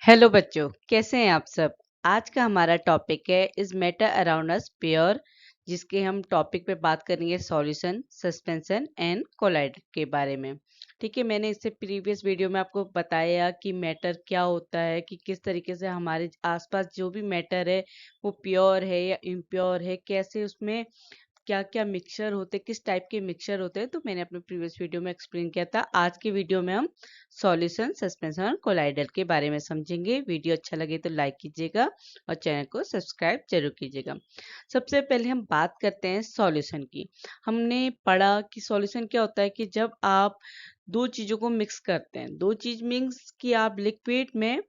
Hello बच्चों, कैसे हैं आप सब। आज का हमारा टॉपिक है is matter around us pure, जिसके हम टॉपिक पे बात करेंगे सॉल्यूशन, सस्पेंशन एंड कोलाइडर के बारे में। ठीक है, मैंने इससे प्रीवियस वीडियो में आपको बताया कि मैटर क्या होता है, कि किस तरीके से हमारे आसपास जो भी मैटर है वो प्योर है या इम्प्योर है, कैसे उसमें क्या क्या मिक्सचर होते हैं, किस टाइप के मिक्सचर होते हैं। तो मैंने अपने प्रीवियस वीडियो में एक्सप्लेन किया था। आज के वीडियो में हम सॉल्यूशन, सस्पेंशन और कोलाइडर के बारे में समझेंगे। वीडियो अच्छा लगे तो लाइक कीजिएगा और चैनल को सब्सक्राइब जरूर कीजिएगा। सबसे पहले हम बात करते हैं सॉल्यूशन की। हमने पढ़ा कि सॉल्यूशन क्या होता है कि जब आप दो चीजों को मिक्स करते हैं, दो चीज मिक्स कि आप लिक्विड में,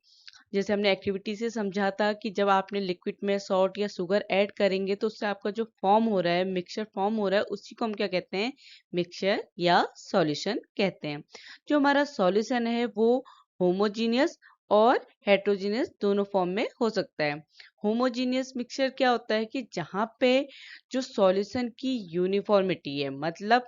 जैसे हमने एक्टिविटी से समझा था कि जब आपने लिक्विड में सॉल्ट या शुगर ऐड करेंगे तो उससे आपका जो फॉर्म हो रहा है, मिक्सचर फॉर्म हो रहा है, उसी को हम क्या कहते हैं, मिक्सचर या सॉल्यूशन कहते हैं। जो हमारा सॉल्यूशन है वो होमोजीनियस और हेट्रोजीनियस दोनों फॉर्म में हो सकता है। होमोजीनियस मिक्सचर क्या होता है कि जहाँ पे जो सॉल्यूशन की यूनिफॉर्मिटी है, मतलब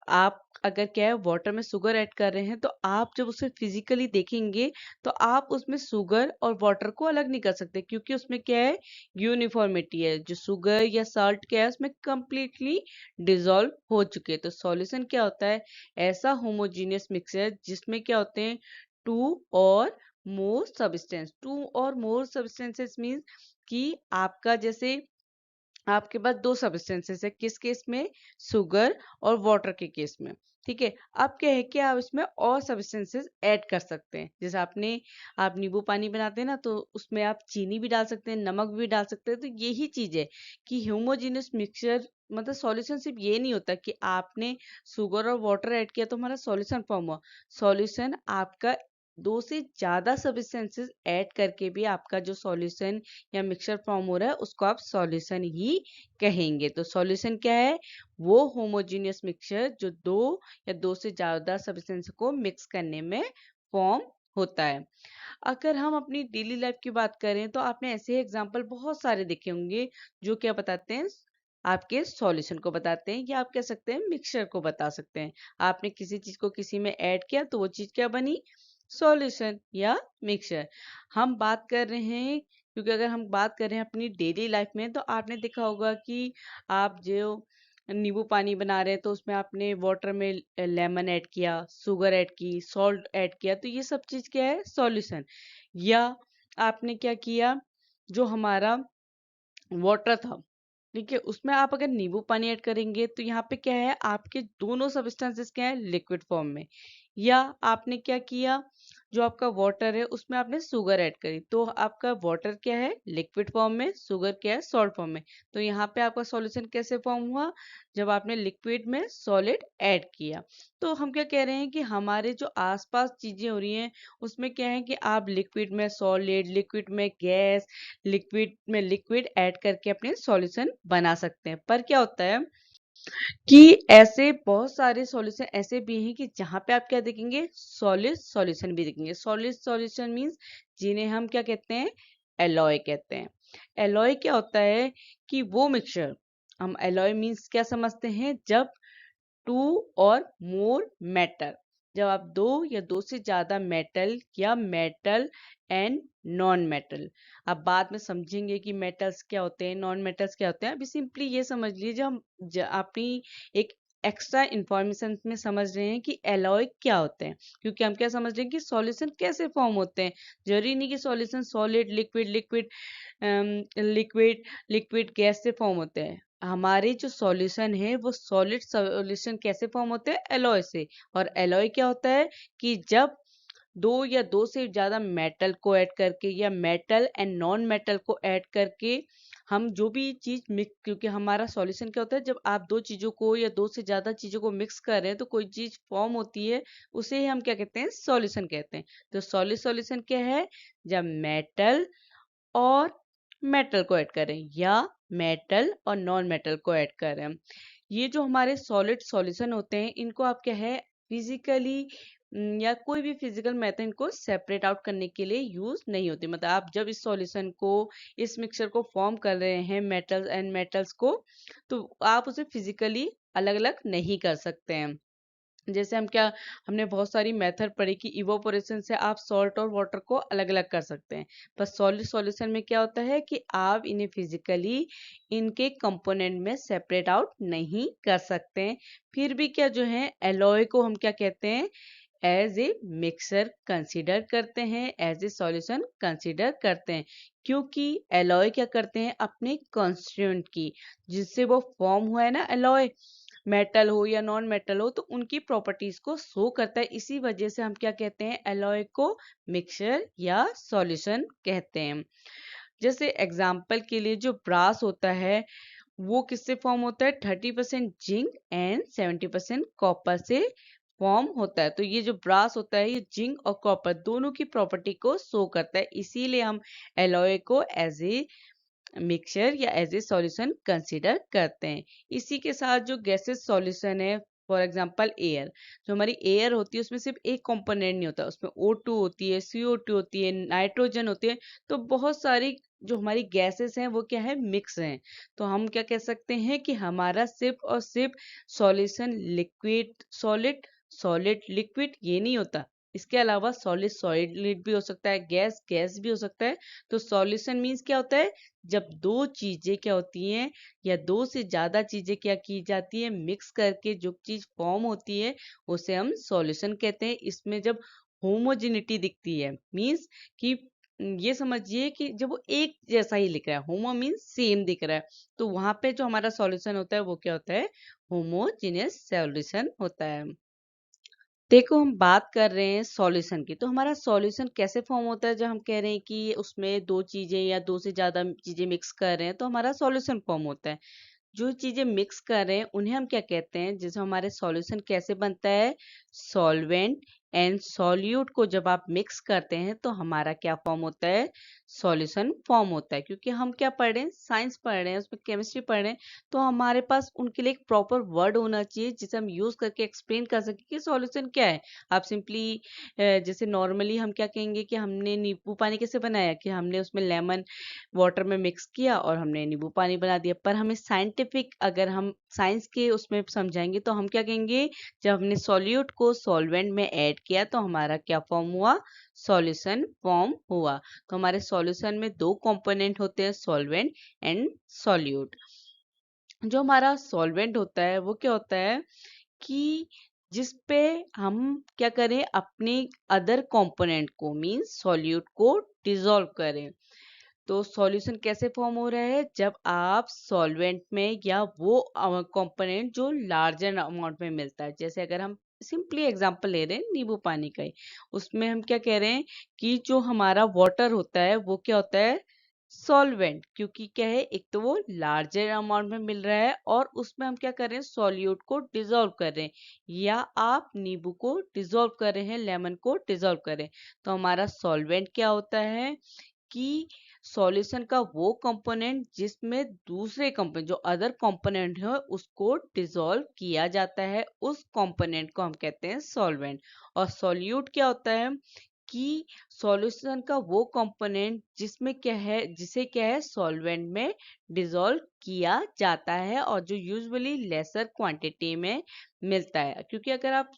आप अगर क्या है वाटर में शुगर ऐड कर रहे हैं तो आप जब उसे फिजिकली देखेंगे तो आप उसमें शुगर और वाटर को अलग नहीं कर सकते, क्योंकि उसमें क्या है, यूनिफॉर्मिटी है। जो शुगर या साल्ट क्या है उसमें कंप्लीटली डिजोल्व हो चुके हैं। तो सॉल्यूशन क्या होता है, ऐसा होमोजीनियस मिक्सचर जिसमें क्या होते हैं, टू और मोर सब्सटेंस। टू और मोर सब्सटेंसेस मीन्स कि आपका जैसे आपके पास दो सब्सटेंसेस है, किस केस में, शुगर और वाटर के केस में। ठीक है, अब क्या है कि आप इसमें और सब्सटेंसेस ऐड कर सकते हैं। जैसे आप नींबू पानी बनाते हैं ना, तो उसमें आप चीनी भी डाल सकते हैं, नमक भी डाल सकते हैं। तो यही चीज है कि होमोजेनियस मिक्सचर मतलब सॉल्यूशन सिर्फ ये नहीं होता कि आपने शुगर और वाटर ऐड किया तो हमारा सॉल्यूशन फॉर्म हुआ। सॉल्यूशन आपका दो से ज्यादा सब्सटेंसेस ऐड करके भी आपका जो सॉल्यूशन या मिक्सचर फॉर्म हो रहा है उसको आप सॉल्यूशन ही कहेंगे। तो सॉल्यूशन क्या है, वो होमोजीनियस मिक्सचर जो दो या दो से ज्यादा सब्सटेंस को मिक्स करने में फॉर्म होता है। अगर हम अपनी डेली लाइफ की बात करें तो आपने ऐसे एग्जांपल बहुत सारे देखे होंगे जो क्या बताते हैं, आपके सॉल्यूशन को बताते हैं, या आप कह सकते हैं मिक्सचर को बता सकते हैं। आपने किसी चीज को किसी में ऐड किया तो वो चीज क्या बनी, सॉल्यूशन या मिक्सचर। हम बात कर रहे हैं, क्योंकि अगर हम बात करें अपनी डेली लाइफ में तो आपने देखा होगा कि आप जो नींबू पानी बना रहे हैं तो उसमें आपने वाटर में लेमन ऐड किया, शुगर ऐड की, सॉल्ट ऐड किया, तो ये सब चीज क्या है, सॉल्यूशन। या आपने क्या किया, जो हमारा वाटर था, ठीक है, उसमें आप अगर नींबू पानी ऐड करेंगे तो यहाँ पे क्या है, आपके दोनों सब्सटेंसेस क्या है, लिक्विड फॉर्म में। या आपने क्या किया, जो आपका वाटर है उसमें आपने शुगर ऐड करी, तो आपका वाटर क्या है, लिक्विड फॉर्म में, शुगर क्या है, सॉल्ट फॉर्म में। तो यहाँ पे आपका सॉल्यूशन कैसे फॉर्म हुआ, जब आपने लिक्विड में सॉलिड ऐड किया। तो हम क्या कह रहे हैं कि हमारे जो आसपास चीजें हो रही हैं उसमें क्या है कि आप लिक्विड में सॉलिड, लिक्विड में गैस, लिक्विड में लिक्विड ऐड करके अपने सॉल्यूशन बना सकते हैं। पर क्या होता है कि ऐसे बहुत सारे सॉल्यूशन ऐसे भी हैं कि जहां पे आप क्या देखेंगे, सॉलिड सॉल्यूशन भी देखेंगे। सॉलिड सॉल्यूशन मींस जिन्हें हम क्या कहते हैं, एलॉय कहते हैं। एलॉय क्या होता है कि वो मिक्सचर, हम एलॉय मींस क्या समझते हैं, जब टू और मोर मेटल, जब आप दो या दो से ज्यादा मेटल या मेटल एंड नॉन मेटल। अब बाद में समझेंगे कि मेटल्स क्या होते हैं, नॉन मेटल्स क्या होते हैं। अभी सिंपली ये समझ लीजिए, हम अपनी एक एक्स्ट्रा इंफॉर्मेशन में समझ रहे हैं कि एलॉय क्या होते हैं, क्योंकि हम क्या समझ रहे हैं कि सॉल्यूशन कैसे फॉर्म होते हैं। जरूरी नहीं कि solution solid, liquid, liquid, liquid gas से फॉर्म होते हैं। हमारे जो सॉल्यूशन है वो सॉलिड सॉल्यूशन कैसे फॉर्म होते हैं, एलॉय से। और एलॉय क्या होता है कि जब दो या दो से ज्यादा मेटल को ऐड करके या मेटल एंड नॉन मेटल को ऐड करके हम जो भी चीज मिक्स, क्योंकि हमारा सॉल्यूशन क्या होता है, जब आप दो चीजों को या दो से ज्यादा चीजों को मिक्स कर रहे हैं तो कोई चीज फॉर्म होती है, उसे ही हम क्या कहते हैं, सॉल्यूशन कहते हैं। तो सॉलिड सॉल्यूशन क्या है, जब मेटल और मेटल को ऐड करें या मेटल और नॉन मेटल को ऐड करें। ये जो हमारे सॉलिड सॉल्यूशन होते हैं इनको आप क्या है, फिजिकली या कोई भी फिजिकल मेथड इनको सेपरेट आउट करने के लिए यूज नहीं होती। मतलब आप जब इस सॉल्यूशन को, इस मिक्सचर को फॉर्म कर रहे हैं मेटल्स एंड मेटल्स को, तो आप उसे फिजिकली अलग अलग नहीं कर सकते हैं। जैसे हमने बहुत सारी मेथड पढ़ी कि इवोपोरेशन से आप सॉल्ट और वाटर को अलग अलग कर सकते हैं। पर सॉलिड सॉल्यूशन में क्या होता है कि आप इन्हें फिजिकली इनके कंपोनेंट में सेपरेट आउट नहीं कर सकते हैं। फिर भी क्या जो है एलॉय को हम क्या कहते हैं, एज ए मिक्सर कंसीडर करते हैं, एज ए सॉल्यूशन कंसीडर करते हैं। क्योंकि एलॉय क्या करते हैं, अपने कॉन्स्टिट्यूएंट की जिससे वो फॉर्म हुआ है ना एलॉय, मेटल हो या नॉन मेटल हो, तो उनकी प्रॉपर्टीज को शो करता है। इसी वजह से हम क्या कहते हैं, एलॉय को मिक्सचर या सॉल्यूशन कहते हैं। जैसे एग्जाम्पल के लिए जो ब्रास होता है वो किससे फॉर्म होता है, 30% जिंक एंड 70% कॉपर से फॉर्म होता है। तो ये जो ब्रास होता है ये जिंक और कॉपर दोनों की प्रॉपर्टी को शो करता है, इसीलिए हम एलॉय को एज ए मिक्सचर या एज ए सॉल्यूशन कंसीडर करते हैं। इसी के साथ जो गैसेस सॉल्यूशन है, फॉर एग्जांपल एयर, जो हमारी एयर होती है उसमें सिर्फ एक कंपोनेंट नहीं होता, उसमें O2 होती है, CO2 होती है, नाइट्रोजन होती है। तो बहुत सारी जो हमारी गैसेस हैं वो क्या है, मिक्स हैं। तो हम क्या कह सकते हैं कि हमारा सिर्फ और सिर्फ solution liquid solid, solid liquid ये नहीं होता। इसके अलावा सॉलिड सॉलिड भी हो सकता है, गैस गैस भी हो सकता है। तो सॉल्यूशन मीन्स क्या होता है, जब दो चीजें क्या होती हैं या दो से ज्यादा चीजें क्या की जाती है, मिक्स करके जो चीज फॉर्म होती है उसे हम सॉल्यूशन कहते हैं। इसमें जब होमोजेनिटी दिखती है, मीन्स कि ये समझिए कि जब वो एक जैसा ही लिख रहा है, होमो मीन्स सेम दिख रहा है, तो वहां पे जो हमारा सॉल्यूशन होता है वो क्या होता है, होमोजेनियस सॉल्यूशन होता है। देखो हम बात कर रहे हैं सॉल्यूशन की, तो हमारा सॉल्यूशन कैसे फॉर्म होता है, जब हम कह रहे हैं कि उसमें दो चीजें या दो से ज्यादा चीजें मिक्स कर रहे हैं तो हमारा सॉल्यूशन फॉर्म होता है। जो चीजें मिक्स कर रहे हैं उन्हें हम क्या कहते हैं, जैसे हमारे सॉल्यूशन कैसे बनता है, सॉल्वेंट एंड सॉल्यूट को जब आप मिक्स करते हैं तो हमारा क्या फॉर्म होता है, सॉल्यूशन फॉर्म होता है। क्योंकि हम क्या पढ़ रहे हैं, साइंस पढ़ रहे हैं, उसमें केमिस्ट्री पढ़ रहे हैं, तो हमारे पास उनके लिए एक प्रॉपर वर्ड होना चाहिए जिसे हम यूज करके एक्सप्लेन कर सके कि सॉल्यूशन क्या है। आप सिंपली जैसे नॉर्मली हम क्या कहेंगे कि हमने नींबू पानी कैसे बनाया, कि हमने उसमें लेमन वाटर में मिक्स किया और हमने नींबू पानी बना दिया। पर हमें साइंटिफिक अगर हम साइंस के उसमें समझाएंगे तो हम क्या कहेंगे, जब हमने सॉल्यूट को सॉल्वेंट में ऐड किया तो हमारा क्या फॉर्म हुआ, सॉल्यूशन फॉर्म हुआ। तो हमारे सॉल्यूशन में दो कंपोनेंट होते हैं, सॉल्वेंट एंड सॉल्यूट। जो हमारा सॉल्वेंट होता है वो क्या होता है कि जिस पे हम क्या करें, अपने अदर कंपोनेंट को मींस सॉल्यूट को डिसॉल्व करें। तो सॉल्यूशन कैसे फॉर्म हो रहा है, जब आप सॉल्वेंट में या वो कंपोनेंट जो लार्जर अमाउंट में मिलता है। जैसे अगर हम सिंपली एग्जांपल ले रहे हैं नींबू पानी का ही, उसमें हम क्या कह रहे हैं कि जो हमारा वाटर होता है वो क्या होता है, सॉल्वेंट। क्योंकि क्या है, एक तो वो लार्जर अमाउंट में मिल रहा है और उसमें हम क्या कर रहे हैं, सॉल्यूट को डिसॉल्व कर रहे हैं, या आप नींबू को डिसॉल्व कर रहे हैं, लेमन को डिसॉल्व कर रहे हैं। तो हमारा सॉल्वेंट क्या होता है कि सॉल्यूशन का वो कंपोनेंट जिसमें दूसरे कंपोनेंट जो अदर कंपोनेंट है उसको डिसॉल्व किया जाता है, उस कंपोनेंट को हम कहते हैं सॉल्वेंट। और सॉल्यूट क्या होता है कि सॉल्यूशन का वो कंपोनेंट जिसमें क्या है, जिसे क्या है, सॉल्वेंट में डिसॉल्व किया जाता है और जो यूजुअली लेसर क्वांटिटी में मिलता है। क्योंकि अगर आप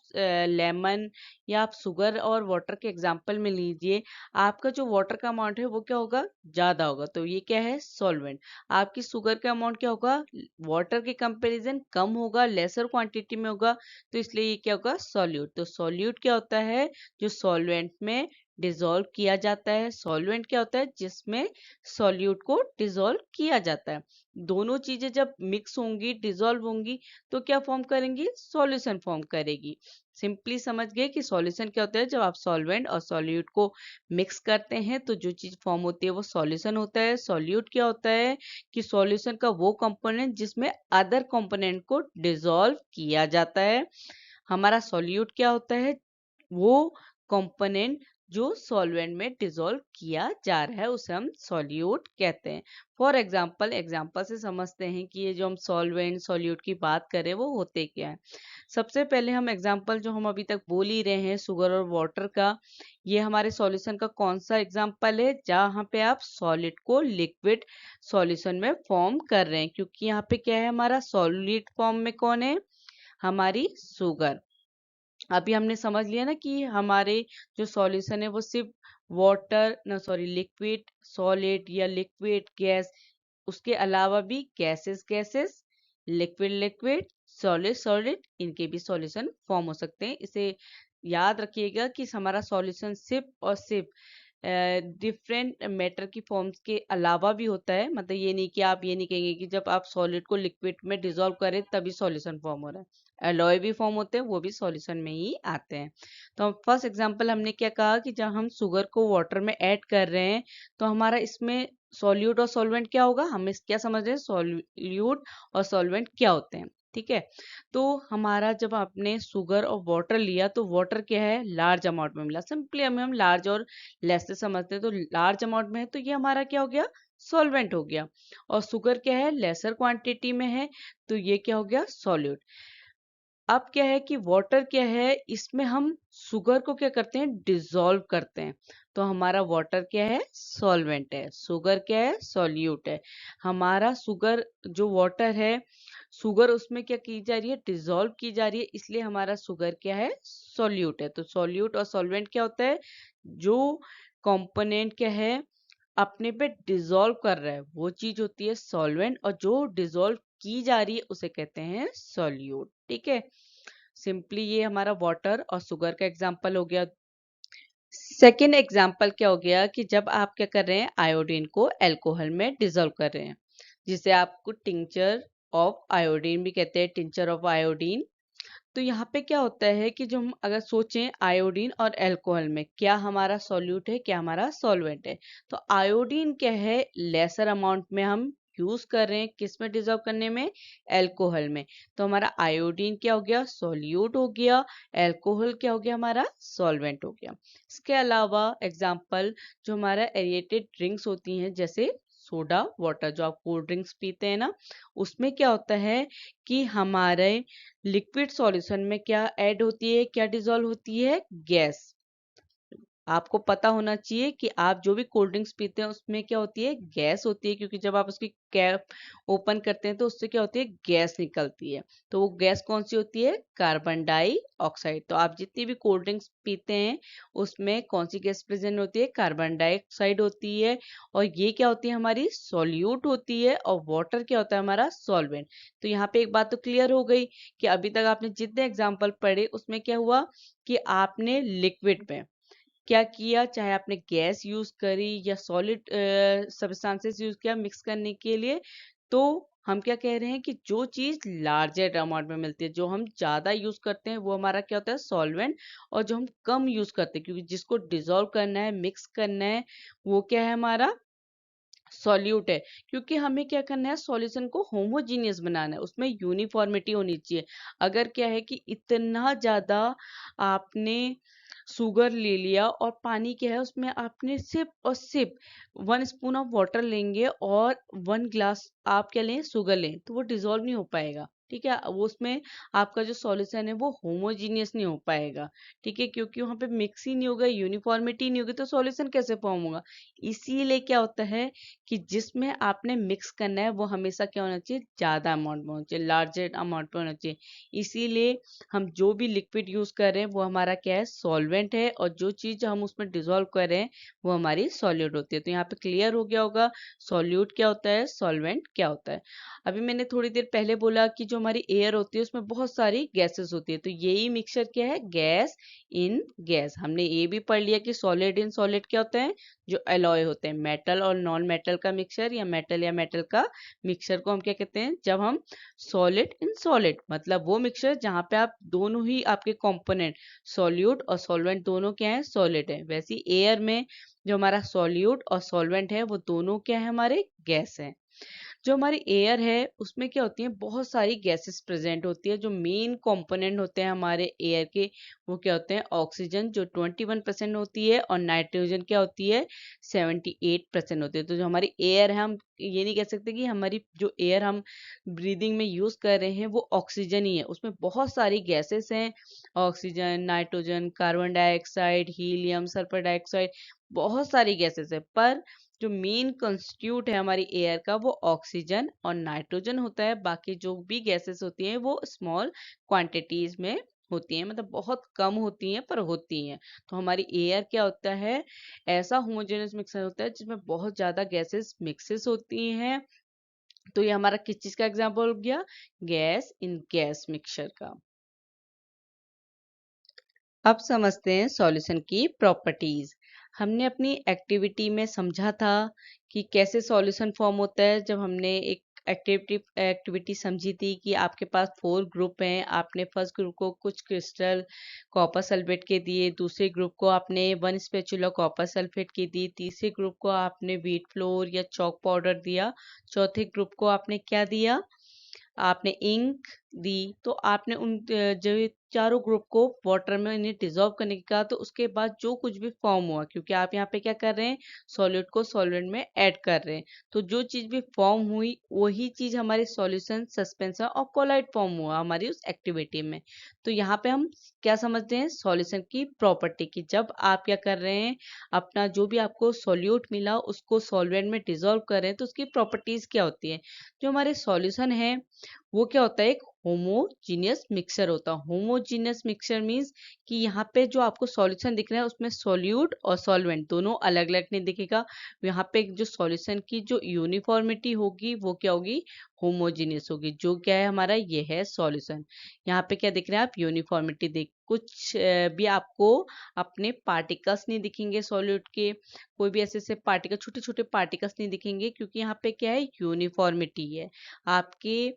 लेमन या आप शुगर और वाटर के एग्जांपल में लीजिए, आपका जो वाटर का अमाउंट है वो क्या होगा, ज्यादा होगा, तो ये क्या है, सॉल्वेंट। आपकी शुगर का अमाउंट क्या होगा, वाटर के कंपैरिजन कम होगा, लेसर क्वांटिटी में होगा, तो इसलिए ये क्या होगा, सॉल्यूट। तो सॉल्यूट क्या होता है, जो सॉल्वेंट में डिसॉल्व किया जाता है। सॉल्वेंट क्या होता है, जिसमें सॉल्यूट को डिसॉल्व किया जाता है। दोनों चीजें जब मिक्स होंगी, डिसॉल्व होंगी, तो क्या फॉर्म करेंगी, सॉल्यूशन फॉर्म करेगी। सिंपली समझ गए कि सॉल्यूशन क्या होता है, जब आप सॉल्वेंट और सॉल्यूट को मिक्स करते हैं तो जो चीज फॉर्म होती है वो सॉल्यूशन होता है। सॉल्यूट क्या होता है कि सॉल्यूशन का वो कंपोनेंट जिसमें अदर कंपोनेंट को डिसॉल्व किया जाता है। हमारा सॉल्यूट क्या होता है, वो कंपोनेंट जो सॉल्वेंट में डिसॉल्व किया जा रहा है उसे हम सॉल्यूट कहते हैं। फॉर एग्जांपल, एग्जांपल से समझते हैं कि ये जो हम सॉल्वेंट सॉल्यूट की बात करें वो होते क्या है। सबसे पहले हम एग्जांपल जो हम अभी तक बोल ही रहे हैं शुगर और वाटर का, ये हमारे सॉल्यूशन का कौन सा एग्जांपल है, जहाँ पे आप सॉलिड को लिक्विड सॉल्यूशन में फॉर्म कर रहे हैं। क्योंकि यहाँ पे क्या है, हमारा सॉलिड फॉर्म में कौन है, हमारी शुगर। अभी हमने समझ लिया ना कि हमारे जो सॉल्यूशन है वो सिर्फ वाटर ना सॉरी लिक्विड सॉलिड या लिक्विड गैस, उसके अलावा भी gases gases, liquid liquid, solid solid, इनके भी सॉल्यूशन फॉर्म हो सकते हैं। इसे याद रखिएगा कि हमारा सॉल्यूशन सिर्फ और सिर्फ डिफरेंट मैटर की फॉर्म्स के अलावा भी होता है। मतलब ये नहीं कि आप ये नहीं कहेंगे कि जब आप सॉलिड को लिक्विड में डिसॉल्व करें तभी सॉल्यूशन फॉर्म हो रहा है। एलॉय भी फॉर्म होते हैं, वो भी सॉल्यूशन में ही आते हैं। तो फर्स्ट एग्जांपल हमने क्या कहा कि जब हम शुगर को वाटर में ऐड कर रहे हैं तो हमारा इसमें सॉल्यूट और सॉल्वेंट क्या होगा, हम इस क्या समझ रहे हैं, सॉल्यूट और सॉल्वेंट क्या होते हैं। ठीक है, तो हमारा जब आपने शुगर और वाटर लिया तो वाटर क्या है, लार्ज अमाउंट में मिला। सिंपली हमें हम लार्ज और लेस से समझते हैं, तो लार्ज अमाउंट में है तो ये हमारा क्या हो गया, सॉल्वेंट हो गया। और शुगर क्या है, लेसर क्वांटिटी में है, तो ये क्या हो गया, सॉल्यूट। अब क्या है कि वाटर क्या है, इसमें हम शुगर को क्या करते हैं, डिसॉल्व करते हैं। तो हमारा वाटर क्या है, सॉल्वेंट है, शुगर क्या है, सॉल्यूट है। हमारा शुगर जो वाटर है, शुगर उसमें क्या की जा रही है, डिसॉल्व की जा रही है, इसलिए हमारा शुगर क्या है, सॉल्यूट है। तो सॉल्यूट और सॉल्वेंट क्या होता है, जो कंपोनेंट क्या है अपने पे डिसॉल्व कर रहा है वो चीज होती है सॉल्वेंट, और जो डिसॉल्व की जा रही है उसे कहते हैं सॉल्यूट। ठीक है, सिंपली ये हमारा वाटर और शुगर का एग्जांपल हो गया। सेकेंड एग्जांपल क्या हो गया कि जब आप क्या कर रहे हैं, आयोडीन को अल्कोहल में डिसॉल्व कर रहे हैं, जिसे आपको टिंचर ऑफ आयोडीन भी कहते हैं, टिंचर ऑफ आयोडीन। तो यहाँ पे क्या होता है कि जो हम अगर सोचें आयोडीन और अल्कोहल में क्या हमारा सॉल्यूट है, क्या हमारा सॉल्वेंट है। तो आयोडीन क्या है, लेसर अमाउंट में हम यूज कर रहे हैं, किस में डिजॉल्व करने में, अल्कोहल में। तो हमारा आयोडीन क्या हो गया, सॉल्यूट हो गया, अल्कोहल क्या हो गया, हमारा सॉल्वेंट हो गया। इसके अलावा एग्जाम्पल, जो हमारा एरिएटेड ड्रिंक्स होती हैं जैसे सोडा वाटर, जो आप कोल्ड ड्रिंक्स पीते हैं ना, उसमें क्या होता है कि हमारे लिक्विड सॉल्यूशन में क्या ऐड होती है, क्या डिसॉल्व होती है, गैस। आपको पता होना चाहिए कि आप जो भी कोल्ड ड्रिंक्स पीते हैं उसमें क्या होती है, गैस होती है, क्योंकि जब आप उसकी कैप ओपन करते हैं तो उससे क्या होती है, गैस निकलती है। तो वो गैस कौन सी होती है, कार्बन डाइऑक्साइड। तो आप जितनी भी कोल्ड ड्रिंक्स पीते हैं उसमें कौन सी गैस प्रेजेंट होती है, कार्बन डाइऑक्साइड होती है। और ये क्या होती है, हमारी सॉल्यूट होती है, और वाटर क्या होता है, हमारा सॉल्वेंट। तो यहाँ पे एक बात तो क्लियर हो गई कि अभी तक आपने जितने एग्जाम्पल पढ़े उसमें क्या हुआ कि आपने लिक्विड में क्या किया, चाहे आपने गैस यूज करी या सॉलिड सब्सटेंसेस यूज किया मिक्स करने के लिए, तो हम क्या कह रहे हैं कि जो चीज लार्जर अमाउंट में मिलती है, जो हम ज्यादा यूज करते हैं वो हमारा क्या होता है, सॉल्वेंट। और जो हम कम यूज करते हैं क्योंकि जिसको डिसॉल्व करना है, मिक्स करना है, वो क्या है, हमारा सॉल्यूट है। क्योंकि हमें क्या करना है, सॉल्यूशन को होमोजीनियस बनाना है, उसमें यूनिफॉर्मिटी होनी चाहिए। अगर क्या है कि इतना ज्यादा आपने शुगर ले लिया और पानी क्या है उसमें आपने सिर्फ और सिर्फ 1 स्पून ऑफ वाटर लेंगे और 1 ग्लास आप क्या लें, शुगर लें, तो वो डिजोल्व नहीं हो पाएगा। ठीक है, वो उसमें आपका जो सॉल्यूशन है वो होमोजीनियस नहीं हो पाएगा। ठीक है, क्योंकि वहां पे मिक्स ही नहीं होगा, यूनिफॉर्मिटी नहीं होगी, तो सॉल्यूशन कैसे फॉर्म होगा। इसीलिए क्या होता है कि जिसमें आपने मिक्स करना है वो हमेशा क्या होना चाहिए, ज्यादा अमाउंट में होना चाहिए, लार्जर अमाउंट में होना चाहिए। इसीलिए हम जो भी लिक्विड यूज कर रहे हैं वो हमारा क्या है, सॉल्वेंट है, और जो चीज हम उसमें डिसॉल्व कर रहे हैं वो हमारी सॉल्यूट होती है। तो यहाँ पे क्लियर हो गया होगा सॉल्यूट क्या होता है, सॉल्वेंट क्या होता है। अभी मैंने थोड़ी देर पहले बोला कि जो हमारी एयर होती है उसमें बहुत सारी गैसेस होती है, तो यही मिक्सचर क्या है, गैस इन गैस। हमने ये भी पढ़ लिया कि सॉलिड इन सॉलिड क्या होता है, जो एलॉय होते हैं, मेटल और नॉन मेटल का मिक्सचर या मेटल का मिक्सचर को हम क्या कहते हैं, जब हम सॉलिड इन सॉलिड, मतलब वो मिक्सचर जहाँ पे आप दोनों ही आपके कंपोनेंट सॉल्यूट और सॉल्वेंट दोनों क्या है, सॉलिड है। वैसे एयर में जो हमारा सॉल्यूट और सॉल्वेंट है वो दोनों क्या है, हमारे गैस है। जो हमारी एयर है उसमें क्या होती है, बहुत सारी गैसेस प्रेजेंट होती है। जो मेन कंपोनेंट होते हैं हमारे एयर के वो क्या होते हैं, ऑक्सीजन जो 21% होती है, और नाइट्रोजन क्या होती है, 78% होती है। तो जो हमारी एयर है, हम ये नहीं कह सकते कि हमारी जो एयर हम ब्रीदिंग में यूज कर रहे हैं वो ऑक्सीजन ही है, उसमें बहुत सारी गैसेस हैं, oxygen, nitrogen, carbon dioxide, helium, sulphur dioxide, बहुत सारी गैसेस है। पर जो मेन कंस्टिट्यूट है हमारी एयर का वो ऑक्सीजन और नाइट्रोजन होता है। बाकी जो भी गैसेस होती हैं वो स्मॉल क्वांटिटीज में होती हैं, मतलब बहुत कम होती हैं पर होती हैं। तो हमारी एयर क्या होता है, ऐसा होमोजेनियस मिक्सर होता है जिसमें बहुत ज़्यादा गैसेस मिक्सेस होती हैं। तो ये हमारा किस चीज़ का एग्जाम्पल हो गया, गैस इन गैस मिक्सचर का। अब समझते हैं सॉल्यूशन की प्रॉपर्टीज। हमने अपनी एक्टिविटी में समझा था कि कैसे सॉल्यूशन फॉर्म होता है, जब हमने एक एक्टिविटी समझी थी कि आपके पास 4 ग्रुप हैं। आपने फर्स्ट ग्रुप को कुछ क्रिस्टल कॉपर सल्फेट के दिए, दूसरे ग्रुप को आपने 1 स्पैचुला कॉपर सल्फेट की दी, तीसरे ग्रुप को आपने व्हीट फ्लोर या चॉक पाउडर दिया, चौथे ग्रुप को आपने क्या दिया, आपने इंक दी। तो आपने उन जो ये चारों ग्रुप को वाटर में इन्हें डिजॉल्व करने के कहा, तो उसके बाद जो कुछ भी फॉर्म हुआ, क्योंकि आप यहाँ पे क्या कर रहे हैं, सॉलिड को सॉल्वेंट में ऐड कर रहे हैं, तो जो चीज भी फॉर्म हुई वही चीज हमारे सॉल्यूशन, सस्पेंशन और कोलाइड फॉर्म हुआ हमारी उस एक्टिविटी में। तो यहाँ पे हम क्या समझते हैं, सॉल्यूशन की प्रॉपर्टी की, जब आप क्या कर रहे हैं, अपना जो भी आपको सॉल्यूट मिला उसको सॉल्वेंट में डिजॉल्व कर रहे हैं, तो उसकी प्रॉपर्टीज क्या होती है। जो हमारे सॉल्यूशन है वो क्या होता है, एक होमोजीनियस मिक्सचर होता है। होमोजीनियस मिक्सचर मींस कि यहाँ पे जो आपको सॉल्यूशन दिख रहा है उसमें सॉल्यूट और सॉल्वेंट दोनों अलग अलग नहीं दिखेगा। यहाँ पे जो सॉल्यूशन की जो यूनिफॉर्मिटी होगी वो क्या होगी, होमोजीनियस होगी। जो क्या है हमारा, ये है सॉल्यूशन। यहाँ पे क्या दिख रहा है, आप यूनिफॉर्मिटी देख, कुछ भी आपको अपने पार्टिकल्स नहीं दिखेंगे सॉल्यूट के, कोई भी ऐसे ऐसे पार्टिकल, छोटे छोटे पार्टिकल्स नहीं दिखेंगे, क्योंकि यहाँ पे क्या है, यूनिफॉर्मिटी है। आपके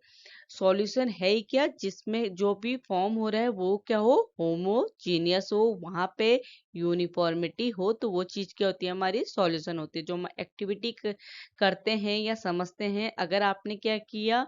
सॉल्यूशन है ही क्या, जिसमें जो भी फॉर्म हो रहा है वो क्या हो, होमोजीनियस हो, वहां पे यूनिफॉर्मिटी हो, तो वो चीज क्या होती है, हमारी सॉल्यूशन होती है। जो हम एक्टिविटी करते हैं या समझते हैं, अगर आपने क्या किया,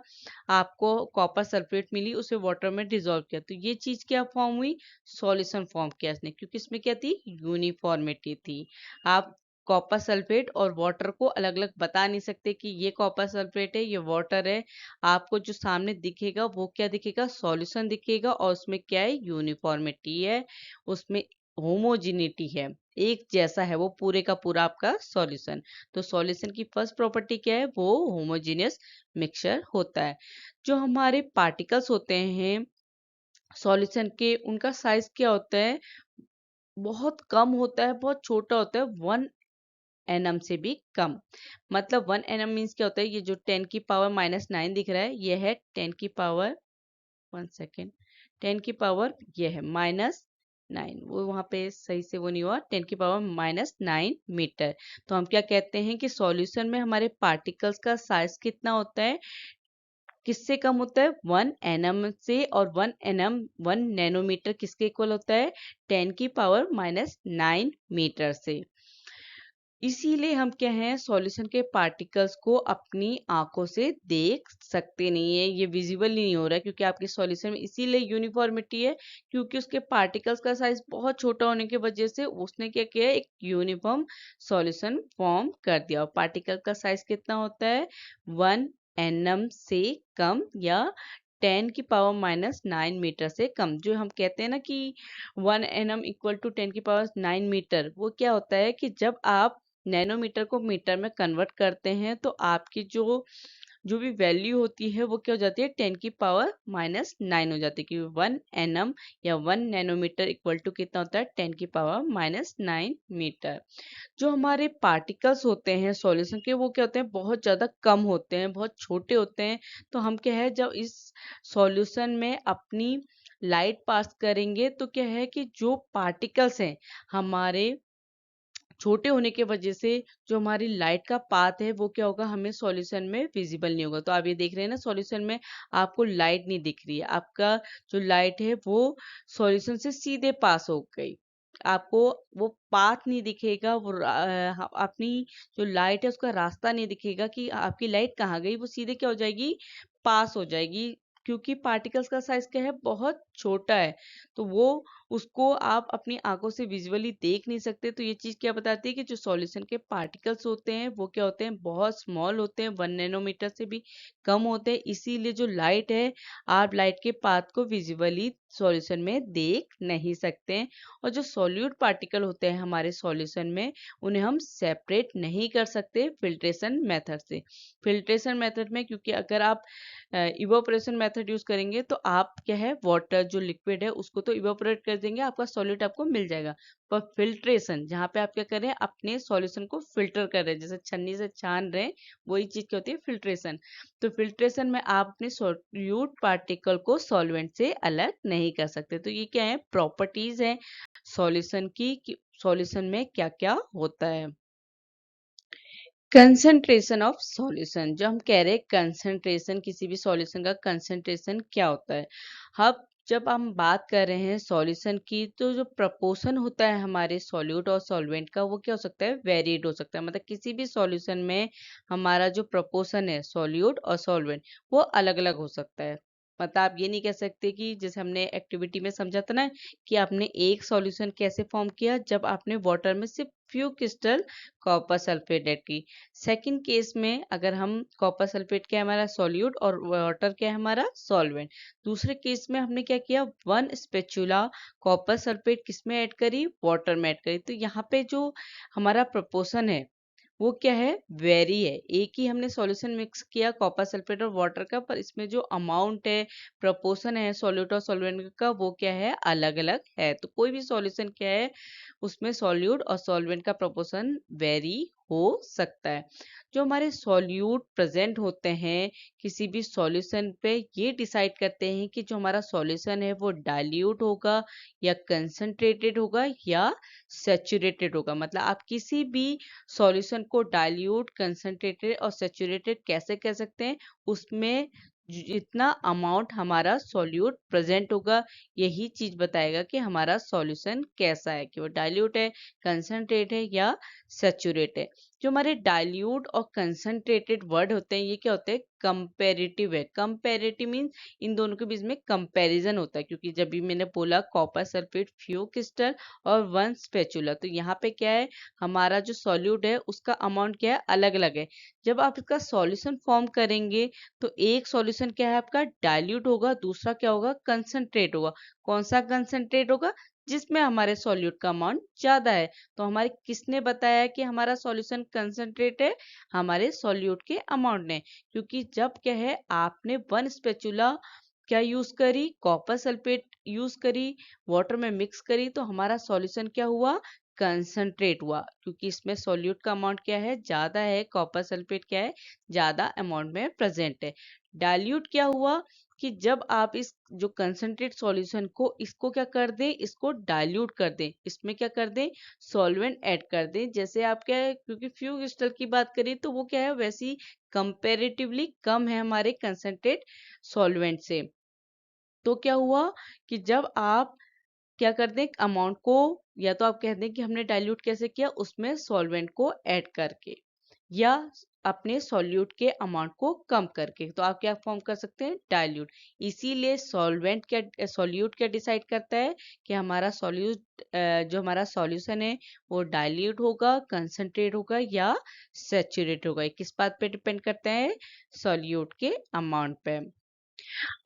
आपको कॉपर सल्फेट मिली, उसे वाटर में डिजोल्व किया, तो ये चीज क्या फॉर्म हुई, सॉल्यूशन फॉर्म किया इसने, क्योंकि इसमें क्या थी, यूनिफॉर्मिटी थी। आप कॉपर सल्फेट और वाटर को अलग अलग बता नहीं सकते कि ये कॉपर सल्फेट है, ये वाटर है। आपको जो सामने दिखेगा वो क्या दिखेगा, सॉल्यूशन दिखेगा, और उसमें क्या है, यूनिफॉर्मिटी है, उसमें होमोजिनिटी है, एक जैसा है वो पूरे का पूरा आपका सॉल्यूशन। तो सॉल्यूशन की फर्स्ट प्रॉपर्टी क्या है, वो होमोजीनियस मिक्सचर होता है। जो हमारे पार्टिकल्स होते हैं सॉल्यूशन के, उनका साइज क्या होता है, बहुत कम होता है, बहुत छोटा होता है, 1 nm से भी कम। मतलब 1 nm मीन्स क्या होता है, ये जो 10⁻⁻9 दिख रहा है, ये है 10 की पावर, 1 सेकेंड, 10 की पावर ये है -9, वो वहां पे सही से वो नहीं हुआ, 10 की पावर -9 मीटर। तो हम क्या कहते हैं कि सॉल्यूशन में हमारे पार्टिकल्स का साइज कितना होता है, किससे कम होता है, 1 nm से, और 1 nm 1 नैनोमीटर किसके इक्वल होता है, 10 की पावर-9 मीटर से। इसीलिए हम क्या हैं, सॉल्यूशन के पार्टिकल्स को अपनी आंखों से देख सकते नहीं है, ये विजिबल नहीं हो रहा है, क्योंकि आपके सॉल्यूशन में इसीलिए यूनिफॉर्मिटी है, क्योंकि उसके पार्टिकल्स का साइज बहुत छोटा होने की वजह से उसने क्या किया, एक यूनिफॉर्म सॉल्यूशन फॉर्म कर दिया। और पार्टिकल का साइज कितना होता है, 1 nm से कम, या 10 की पावर-9 मीटर से कम। जो हम कहते हैं ना कि 1 nm इक्वल टू 10 की पावर 9 मीटर, वो क्या होता है कि जब आप नैनोमीटर को मीटर में कन्वर्ट करते हैं, तो आपकी जो जो भी वैल्यू होती है वो क्या हो जाती है, 10 की पावर-9 हो जाती है, क्योंकि 1 nm या 1 नैनोमीटर इक्वल टू कितना होता है, 10 की पावर-9 मीटर। जो हमारे पार्टिकल्स होते हैं सॉल्यूशन के, वो क्या होते हैं, बहुत ज़्यादा कम होते हैं, बहुत छोटे होते हैं। तो हम क्या है, जब इस सॉल्यूशन में अपनी लाइट पास करेंगे, तो क्या है कि जो पार्टिकल्स हैं हमारे छोटे होने की वजह से, जो हमारी लाइट का पाथ है वो क्या होगा, हमें सॉल्यूशन में विजिबल नहीं होगा। तो आप ये देख रहे हैं ना, सॉल्यूशन में आपको लाइट नहीं दिख रही है, आपका जो लाइट है वो सॉल्यूशन से सीधे पास हो गई, आपको वो पाथ नहीं दिखेगा, वो अपनी जो लाइट है उसका रास्ता नहीं दिखेगा कि आपकी लाइट कहाँ गई, वो सीधे क्या हो जाएगी, पास हो जाएगी, क्योंकि पार्टिकल्स का साइज क्या है, बहुत छोटा है। तो वो उसको आप अपनी आंखों से विजुअली देख नहीं सकते। तो ये चीज़ क्या बताती है कि जो सॉल्यूशन के पार्टिकल्स होते हैं वो क्या होते हैं, बहुत स्मॉल होते हैं, 1 नैनोमीटर से भी कम होते हैं। इसीलिए जो लाइट है, आप लाइट के पाथ को विजुअली सॉल्यूशन में देख नहीं सकते हैं। और जो सॉल्यूट पार्टिकल होते हैं हमारे सॉल्यूशन में, उन्हें हम सेपरेट नहीं कर सकते फिल्ट्रेशन मेथड से। फिल्ट्रेशन मेथड में, क्योंकि अगर आप इवापोरेशन मेथड यूज करेंगे तो आप क्या है, वाटर जो लिक्विड है उसको तो इवापोरेट कर देंगे, आपका सॉल्यूट आपको मिल जाएगा। पर फिल्ट्रेशन, जहाँ पे आप क्या कर रहे हैं, अपने सॉल्यूशन को फिल्टर कर रहे हैं, जैसे छन्नी से छान रहे हैं, वही चीज क्या होती है, फिल्ट्रेशन। तो फिल्ट्रेशन में आप अपने सॉल्यूट पार्टिकल को सॉल्वेंट से अलग नहीं कर सकते। तो ये क्या है, प्रॉपर्टीज है सॉल्यूशन की, सॉल्यूशन में क्या क्या होता है। कंसंट्रेशन ऑफ सॉल्यूशन, जो हम कह रहे हैं कंसंट्रेशन, किसी भी सॉल्यूशन का कंसंट्रेशन क्या होता है। अब जब हम बात कर रहे हैं सॉल्यूशन की, तो जो प्रपोर्शन होता है हमारे सॉल्यूट और सॉल्वेंट का, वो क्या हो सकता है, वेरिएड हो सकता है। मतलब किसी भी सॉल्यूशन में हमारा जो प्रपोर्शन है सॉल्यूट और सॉल्वेंट, वो अलग अलग हो सकता है। मतलब आप ये नहीं कह सकते कि जैसे हमने एक्टिविटी में समझा था ना, कि आपने एक सॉल्यूशन कैसे फॉर्म किया, जब आपने वाटर में सिर्फ few crystal copper sulphate add की। सेकंड केस में अगर हम कॉपर सल्फेट क्या है हमारा सॉल्यूट और वाटर क्या है हमारा सॉल्वेंट। दूसरे केस में हमने क्या किया, 1 स्पेचुला कॉपर सल्फेट किसमें ऐड करी, वाटर में ऐड करी। तो यहाँ पे जो हमारा प्रोपोर्शन है वो क्या है, वेरी है। एक ही हमने सॉल्यूशन मिक्स किया कॉपर सल्फेट और वाटर का, पर इसमें जो अमाउंट है, प्रोपोर्शन है सॉल्यूट और सॉल्वेंट का, वो क्या है, अलग अलग है। तो कोई भी सॉल्यूशन क्या है, उसमें सॉल्यूट और सॉल्वेंट का प्रोपोर्शन वेरी हो सकता है। जो हमारे सॉल्यूट प्रेजेंट होते हैं किसी भी सॉल्यूशन पे, ये डिसाइड करते हैं कि जो हमारा सॉल्यूशन है वो डाइल्यूट होगा या कंसंट्रेटेड होगा या सैचुरेटेड होगा। मतलब आप किसी भी सॉल्यूशन को डाइल्यूट, कंसंट्रेटेड और सैचुरेटेड कैसे कह सकते हैं, उसमें जितना अमाउंट हमारा सॉल्यूट प्रेजेंट होगा, यही चीज बताएगा कि हमारा सॉल्यूशन कैसा है, कि वो डाइल्यूट है, कंसंट्रेट है या सैचुरेट है। जो हमारे डाइल्यूट और कंसंट्रेटेड वर्ड होते हैं, ये क्या होते हैं, कंपेरेटिव है। कंपेरेटिव मीन्स इन दोनों के बीच में कंपैरिजन होता है, क्योंकि जब भी मैंने बोला कॉपर सल्फेट फ्यू क्रिस्टल और 1 स्पेचुला, तो यहाँ पे क्या है, हमारा जो सॉल्यूट है उसका अमाउंट क्या है, अलग अलग है। जब आप इसका सॉल्यूशन फॉर्म करेंगे, तो एक सॉल्यूशन क्या है आपका, डाइल्यूट होगा, दूसरा क्या होगा, कंसंट्रेट होगा। कौन सा कंसंट्रेट होगा, जिसमें हमारे सॉल्यूट का अमाउंट ज्यादा है। तो हमारे किसने बताया कि हमारा सॉल्यूशन कंसंट्रेट है, हमारे सॉल्यूट के अमाउंट ने। क्योंकि जब क्या है, आपने 1 स्पेचुला क्या यूज करी, कॉपर सल्फेट यूज करी, वाटर में मिक्स करी, तो हमारा सॉल्यूशन क्या हुआ, कंसंट्रेट हुआ। क्योंकि इसमें सॉल्यूट का अमाउंट क्या है, ज्यादा है, कॉपर सल्फेट क्या है, ज्यादा अमाउंट में प्रेजेंट है। डाइल्यूट क्या हुआ, कि जब आप इस जो कंसंट्रेट सॉल्यूशन को, इसको क्या कर दें, इसको डाइल्यूट कर दें, इसमें क्या कर दें, सॉल्वेंट ऐड कर दें। जैसे आप क्या है, क्योंकि फ्यू क्रिस्टल की बात करें तो वो क्या है, वैसी कंपेरेटिवली कम है हमारे कंसंट्रेट सॉल्वेंट से। तो क्या हुआ, कि जब आप क्या कर दें, अमाउंट को, या तो आप कह दें कि हमने डाइल्यूट कैसे किया, उसमें सॉल्वेंट को ऐड करके, या अपने सॉल्यूट के अमाउंट को कम करके, तो आप क्या फॉर्म कर सकते हैं, डाइल्यूट। इसीलिए सॉल्वेंट क्या, सॉल्यूट क्या डिसाइड करता है, कि हमारा सॉल्यूट, जो हमारा सॉल्यूशन है वो डाइल्यूट होगा, कंसंट्रेट होगा या सैचुरेट होगा। ये किस बात पे डिपेंड करता है, सॉल्यूट के अमाउंट पे।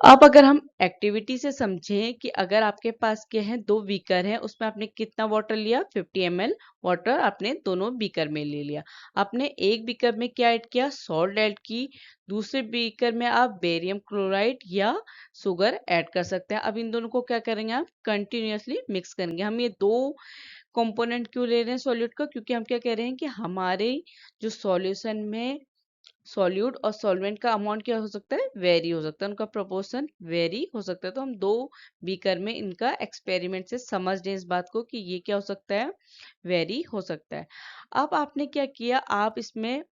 अब अगर हम एक्टिविटी से समझें, कि अगर आपके पास क्या है, 2 बीकर हैं, उसमें आपने कितना वाटर लिया, 50 ml वाटर आपने दोनों बीकर में ले लिया। आपने एक बीकर में क्या ऐड किया, सॉल्ट ऐड की। दूसरे बीकर में आप बेरियम क्लोराइड या शुगर ऐड कर सकते हैं। अब इन दोनों को क्या करेंगे, आप कंटिन्यूअसली मिक्स करेंगे। हम ये दो कंपोनेंट क्यों ले रहे हैं सॉल्यूट का, क्योंकि हम क्या कह रहे हैं कि हमारे जो सॉल्यूशन में सॉल्यूट और सॉल्वेंट का अमाउंट क्या हो सकता है, वेरी हो सकता है, उनका प्रोपोर्शन वेरी हो सकता है। तो हम 2 बीकर में इनका एक्सपेरिमेंट से समझ लें इस बात को, कि ये क्या हो सकता है, वेरी हो सकता है। अब आपने क्या किया, आप इसमें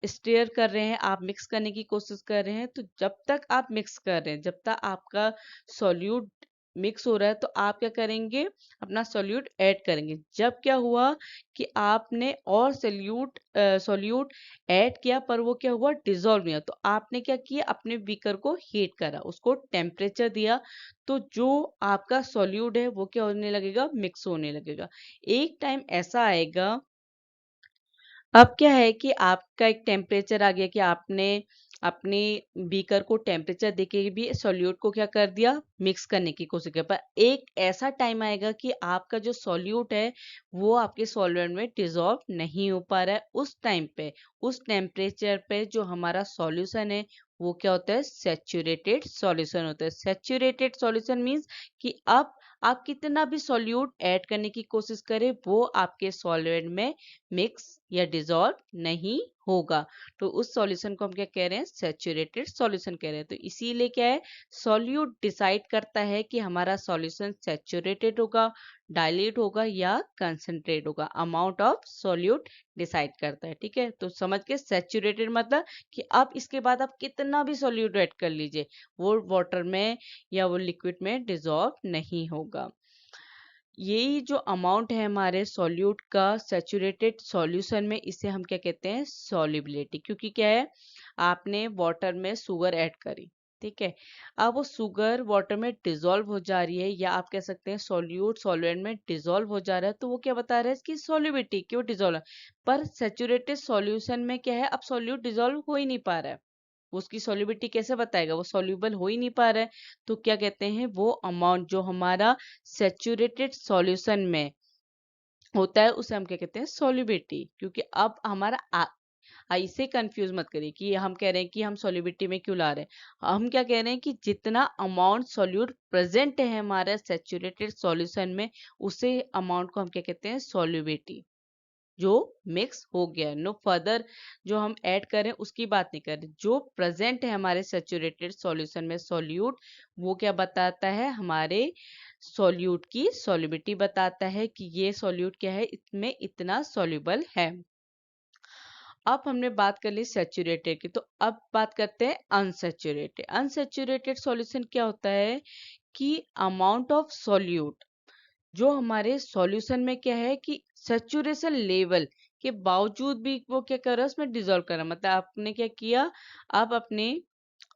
स्टेयर कर रहे हैं, आप मिक्स करने की कोशिश कर रहे हैं। तो जब तक आप मिक्स कर रहे हैं, जब तक आपका सॉल्यूट मिक्स हो रहा है तो आप क्या करेंगे, अपना सॉल्यूट ऐड करेंगे। जब क्या हुआ कि आपने और सॉल्यूट ऐड किया पर वो क्या हुआ, डिजोल्व नहीं हुआ, तो आपने क्या किया, अपने बीकर को हीट करा, उसको टेम्परेचर दिया, तो जो आपका सॉल्यूट है वो क्या होने लगेगा, मिक्स होने लगेगा। एक टाइम ऐसा आएगा, अब क्या है कि आपका एक टेम्परेचर आ गया कि आपने अपने बीकर को टेम्परेचर देके भी सॉल्यूट को क्या कर दिया, मिक्स करने की कोशिश की, पर एक ऐसा टाइम आएगा कि आपका जो सॉल्यूट है वो आपके सॉल्वेंट में डिसॉल्व नहीं हो पा रहा है। उस टाइम पे, उस टेम्परेचर पे जो हमारा सॉल्यूशन है वो क्या होता है, सैचुरेटेड सॉल्यूशन होता है। सैचुरेटेड सॉल्यूशन मीन्स कि अब आप कितना भी सॉल्यूट ऐड करने की कोशिश करें वो आपके सॉल्वेंट में मिक्स या डिसॉल्व नहीं होगा। तो उस सॉल्यूशन को हम क्या कह रहे हैं, सैचुरेटेड सॉल्यूशन कह रहे हैं। तो इसीलिए क्या है, सॉल्यूट डिसाइड करता है कि हमारा सॉल्यूशन सैचुरेटेड होगा, डाइल्यूट होगा या कंसंट्रेट होगा। अमाउंट ऑफ सॉल्यूट डिसाइड करता है। ठीक है, तो समझ के, सैचुरेटेड मतलब कि अब इसके बाद आप कितना भी सॉल्यूट ऐड कर लीजिए वो वाटर में या वो लिक्विड में डिसॉल्व नहीं होगा। यही जो अमाउंट है हमारे सॉल्यूट का सैचुरेटेड सॉल्यूशन में, इसे हम क्या कहते हैं, सॉल्युबिलिटी। क्योंकि क्या है, आपने वाटर में शुगर ऐड करी, ठीक है, अब वो शुगर वाटर में डिसॉल्व हो जा रही है, या आप कह सकते हैं सॉल्यूट सॉल्वेंट में डिसॉल्व हो जा रहा है, तो वो क्या बता रहा है कि सॉल्युबिलिटी, क्यों डिसॉल्व। पर सैचुरेटेड सॉल्यूशन में क्या है, अब सॉल्यूट डिसॉल्व हो ही नहीं पा रहा है, उसकी सॉल्युबिलिटी कैसे बताएगा, वो सॉल्यूबल हो ही नहीं पा रहा है। तो क्या कहते हैं, वो अमाउंट जो हमारा सैचुरेटेड सॉल्यूशन में होता है उसे हम क्या कहते हैं, सॉल्युबिलिटी। क्योंकि अब हमारा ऐसे कंफ्यूज मत करिए कि हम कह रहे हैं कि हम सॉल्युबिलिटी में क्यों ला रहे हैं। हम क्या कह रहे हैं कि जितना अमाउंट सॉल्यूट प्रेजेंट है हमारे सैचुरेटेड सॉल्यूशन में, उसे अमाउंट को हम क्या कहते हैं, सॉल्युबिलिटी, जो मिक्स हो गया है। नो फर्दर जो हम ऐड करें उसकी बात नहीं कर रहे, जो प्रेजेंट है हमारे सैचुरेटेड सॉल्यूशन में सॉल्यूट, वो क्या बताता है, हमारे सॉल्यूट की सॉल्युबिलिटी बताता है कि ये सॉल्यूट क्या है, इसमें इतना सॉल्युबल है। अब हमने बात कर ली सैचुरेटेड की, तो अब बात करते हैं अनसैचुरेटेड। अनसैचुरेटेड सॉल्यूशन क्या होता है कि अमाउंट ऑफ सॉल्यूट जो हमारे सॉल्यूशन में क्या है कि सैचुरेशन लेवल के बावजूद भी वो क्या कर रहा है, उसमें डिजोल्व कर रहा है। मतलब आपने क्या किया, आप अपने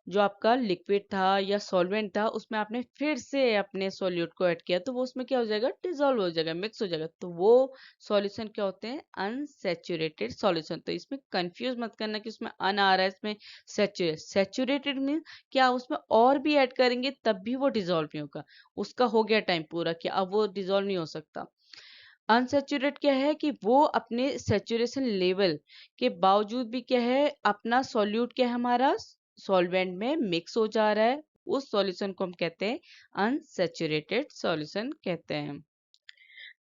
जो आपका लिक्विड था या सॉल्वेंट था उसमें आपने फिर से अपने सॉल्यूट को ऐड किया, तो वो उसमें क्या हो जाएगा, डिजोल्व हो जाएगा, मिक्स हो जाएगा। तो वो सॉल्यूशन क्या होते हैं, अनसैचुरेटेड सॉल्यूशन। तो इसमें कंफ्यूज मत करना कि उसमें अन आ रहा है, इसमें सैचुरेटेड। सैचुरेटेड मीन क्या, उसमें और भी ऐड करेंगे तब भी वो डिजोल्व नहीं होगा, उसका हो गया टाइम पूरा कि अब वो डिजोल्व नहीं हो सकता। अनसैचुरेट क्या है कि वो अपने सैचुरेशन लेवल के बावजूद भी क्या है, अपना सॉल्यूट क्या है, हमारा सॉल्वेंट में मिक्स हो जा रहा है, उस सॉल्यूशन को हम कहते हैं अनसैचुरेटेड सॉल्यूशन कहते हैं।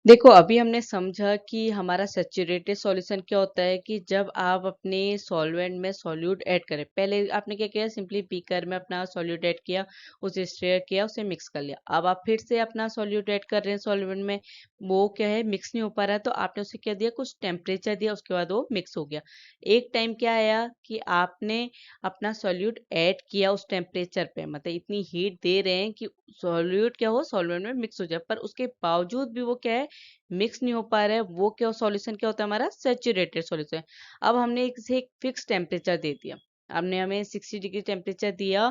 देखो, अभी हमने समझा कि हमारा सैचुरेटेड सॉल्यूशन क्या होता है कि जब आप अपने सॉल्वेंट में सॉल्यूट ऐड करें, पहले आपने क्या किया, सिंपली बीकर में अपना सॉल्यूट ऐड किया, उसे स्टेयर किया, उसे मिक्स कर लिया। अब आप फिर से अपना सॉल्यूट ऐड कर रहे हैं सॉल्वेंट में, वो क्या है, मिक्स नहीं हो पा रहा है, तो आपने उसे क्या दिया, कुछ टेम्परेचर दिया, उसके बाद वो मिक्स हो गया। एक टाइम क्या आया कि आपने अपना सॉल्यूट ऐड किया उस टेम्परेचर पे, मतलब इतनी हीट दे रहे हैं कि सॉल्यूट क्या हो, सॉल्वेंट में मिक्स हो जाए, पर उसके बावजूद भी वो क्या है, मिक्स नहीं हो पा रहा है। वो क्या सॉल्यूशन क्या होता है, हमारा सैचुरेटेड सॉल्यूशन। अब हमने इसे एक फिक्स टेम्परेचर दे दिया, हमने हमें 60 डिग्री टेम्परेचर दिया,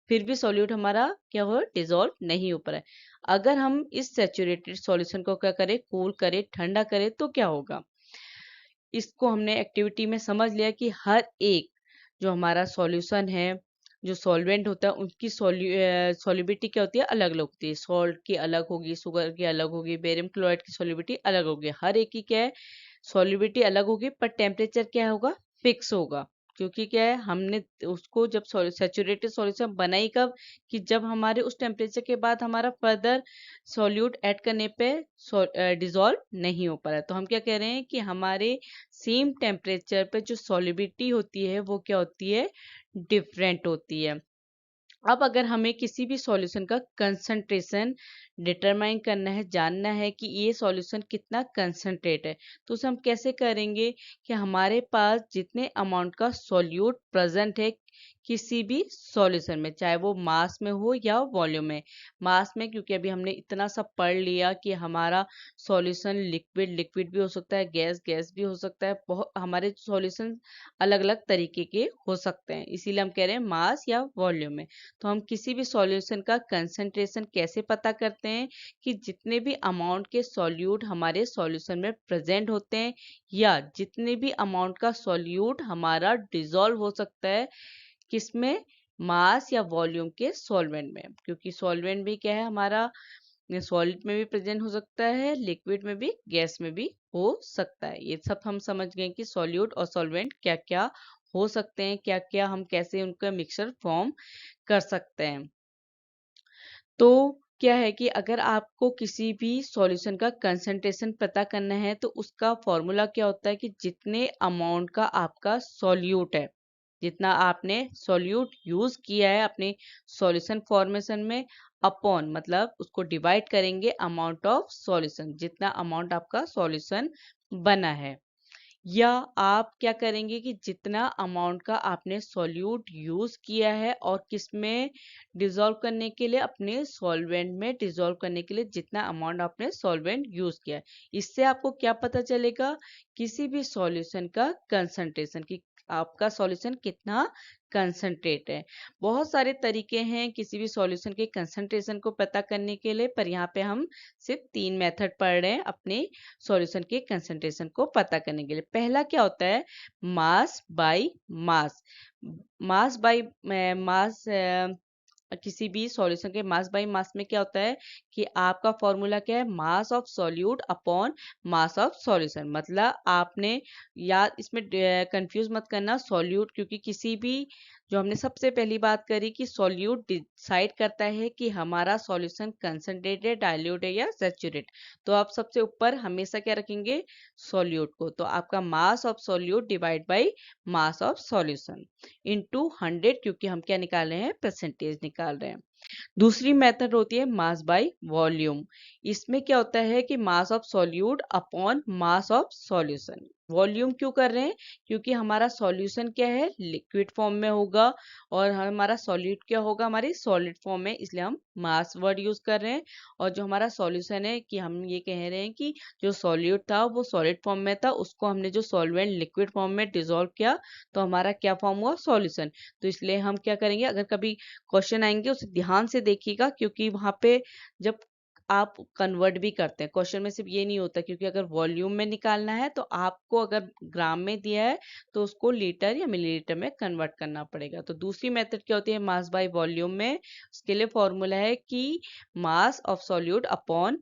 फिर भी सॉल्यूट हमारा क्या हो, डिजोल्व नहीं हो पा रहा है। अगर हम इस सैचुरेटेड सॉल्यूशन को क्या करें, कूल करें, ठंडा करें, तो क्या होगा। इसको हमने एक्टिविटी में समझ लिया कि हर एक जो हमारा सॉल्यूशन है, जो सॉल्वेंट होता है, उनकी सॉल्युबिलिटी क्या होती है, अलग अलग होती है। सॉल्ट की अलग होगी, शुगर की अलग होगी, बेरियम क्लोराइड की सॉल्युबिलिटी अलग होगी। हर एक की क्या है, सॉल्युबिलिटी अलग होगी, पर टेम्परेचर क्या होगा, फिक्स होगा। क्योंकि क्या है, हमने उसको जब सैचुरेटेड सॉल्यूशन बनाई कब, कि जब हमारे उस टेम्परेचर के बाद हमारा फर्दर सॉल्यूट ऐड करने पे डिजोल्व नहीं हो पा रहा है। तो हम क्या कह रहे हैं कि हमारे सेम टेम्परेचर पे जो सॉल्युबिलिटी होती है वो क्या होती है, डिफरेंट होती है। अब अगर हमें किसी भी सॉल्यूशन का कंसंट्रेशन डिटरमाइन करना है, जानना है कि ये सॉल्यूशन कितना कंसंट्रेट है, तो उसे हम कैसे करेंगे कि हमारे पास जितने अमाउंट का सॉल्यूट प्रेजेंट है, किसी भी सॉल्यूशन में, चाहे वो मास में हो या वॉल्यूम में। मास में क्योंकि अभी हमने इतना सब पढ़ लिया कि हमारा सॉल्यूशन लिक्विड लिक्विड भी हो सकता है, गैस गैस भी हो सकता है, बहुत हमारे सॉल्यूशन अलग अलग तरीके के हो सकते हैं, इसीलिए हम कह रहे हैं मास या वॉल्यूम में। तो हम किसी भी सॉल्यूशन का कंसंट्रेशन कैसे पता करते हैं कि जितने भी अमाउंट के सॉल्यूट हमारे सॉल्यूशन में प्रेजेंट होते हैं या जितने भी अमाउंट का सॉल्यूट हमारा डिजॉल्व हो सकता है किसमें, मास या वॉल्यूम के सॉल्वेंट में। क्योंकि सॉल्वेंट भी क्या है हमारा, सॉलिड में भी प्रेजेंट हो सकता है, लिक्विड में भी, गैस में भी हो सकता है। ये सब हम समझ गए कि सॉल्यूट और सॉल्वेंट क्या क्या हो सकते हैं, क्या क्या हम कैसे उनका मिक्सचर फॉर्म कर सकते हैं। तो क्या है कि अगर आपको किसी भी सॉल्यूशन का कंसंट्रेशन पता करना है तो उसका फॉर्मूला क्या होता है कि जितने अमाउंट का आपका सॉल्यूट है, जितना आपने सॉल्यूट यूज किया है अपने सॉल्यूशन फॉर्मेशन में, अपॉन मतलब उसको डिवाइड करेंगे अमाउंट ऑफ सॉल्यूशन, जितना अमाउंट आपका सॉल्यूशन बना है। या आप क्या करेंगे कि जितना अमाउंट का आपने सॉल्यूट यूज किया है और किसमें डिसॉल्व करने के लिए, अपने सॉल्वेंट में डिसॉल्व करने के लिए जितना अमाउंट आपने सॉल्वेंट यूज किया है, इससे आपको क्या पता चलेगा, किसी भी सॉल्यूशन का कंसंट्रेशन की, आपका सॉल्यूशन कितना कंसंट्रेट है। बहुत सारे तरीके हैं किसी भी सॉल्यूशन के कंसंट्रेशन को पता करने के लिए, पर यहाँ पे हम सिर्फ 3 मेथड पढ़ रहे हैं अपने सॉल्यूशन के कंसंट्रेशन को पता करने के लिए। पहला क्या होता है, mass by mass. Mass by mass, किसी भी सॉल्यूशन के मास बाय मास में क्या होता है कि आपका फॉर्मूला क्या है, mass of solute upon mass of solution. मतलब आपने याद, इसमें कंफ्यूज मत करना सॉल्यूट, क्योंकि किसी भी, जो हमने सबसे पहली बात करी कि सॉल्यूट डिसाइड करता है कि हमारा सॉल्यूशन कंसंट्रेटेड, डाइल्यूट है या सैचुरेट। तो आप सबसे ऊपर हमेशा क्या रखेंगे, सॉल्यूट को। तो आपका mass of solute divide by mass of solution into 100, क्योंकि हम क्या निकाल रहे हैं, परसेंटेज निकाल रहे हैं। दूसरी मेथड होती है मास बाय वॉल्यूम। इसमें क्या होता है कि mass of solute upon mass of solution. Volume क्यों कर रहे हैं, क्योंकि हमारा सॉल्यूशन क्या है, लिक्विड फॉर्म में होगा और हमारा सॉल्यूट क्या होगा, हमारी सॉलिड फॉर्म में, इसलिए हम मास वर्ड यूज कर रहे हैं। और जो हमारा सॉल्यूशन है, कि हम ये कह रहे हैं कि जो सॉल्यूट था वो सॉलिड फॉर्म में था, उसको हमने जो सॉल्वेंट लिक्विड फॉर्म में डिसॉल्व किया, तो हमारा क्या फॉर्म हुआ, सॉल्यूशन। तो इसलिए हम क्या करेंगे, अगर कभी क्वेश्चन आएंगे उसे ध्यान से देखिएगा, क्योंकि वहां पे जब आप कन्वर्ट भी करते हैं, क्वेश्चन में सिर्फ ये नहीं होता, क्योंकि अगर वॉल्यूम में निकालना है तो आपको अगर ग्राम में दिया है तो उसको लीटर या मिलीलीटर में कन्वर्ट करना पड़ेगा। तो दूसरी मेथड क्या होती है, मास बाय वॉल्यूम में, उसके लिए फॉर्मूला है कि mass of solute upon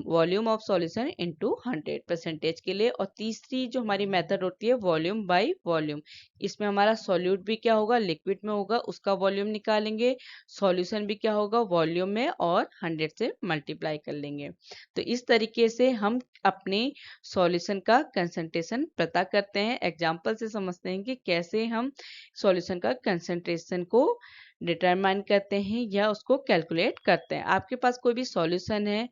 volume of solution into 100 percentage के लिए। और तीसरी जो हमारी मेथड होती है वॉल्यूम बाय वॉल्यूम, इसमें हमारा सॉल्यूट भी क्या होगा, लिक्विड में होगा, उसका वॉल्यूम निकालेंगे, सॉल्यूशन भी क्या होगा, वॉल्यूम में, और 100 से मल्टीप्लाई कर लेंगे। तो इस तरीके से हम अपने सॉल्यूशन का कंसंट्रेशन पता करते हैं। एग्जांपल से समझते हैं कि कैसे हम सॉल्यूशन का कंसंट्रेशन को डिटरमाइन करते हैं या उसको कैलकुलेट करते हैं। आपके पास कोई भी सॉल्यूशन है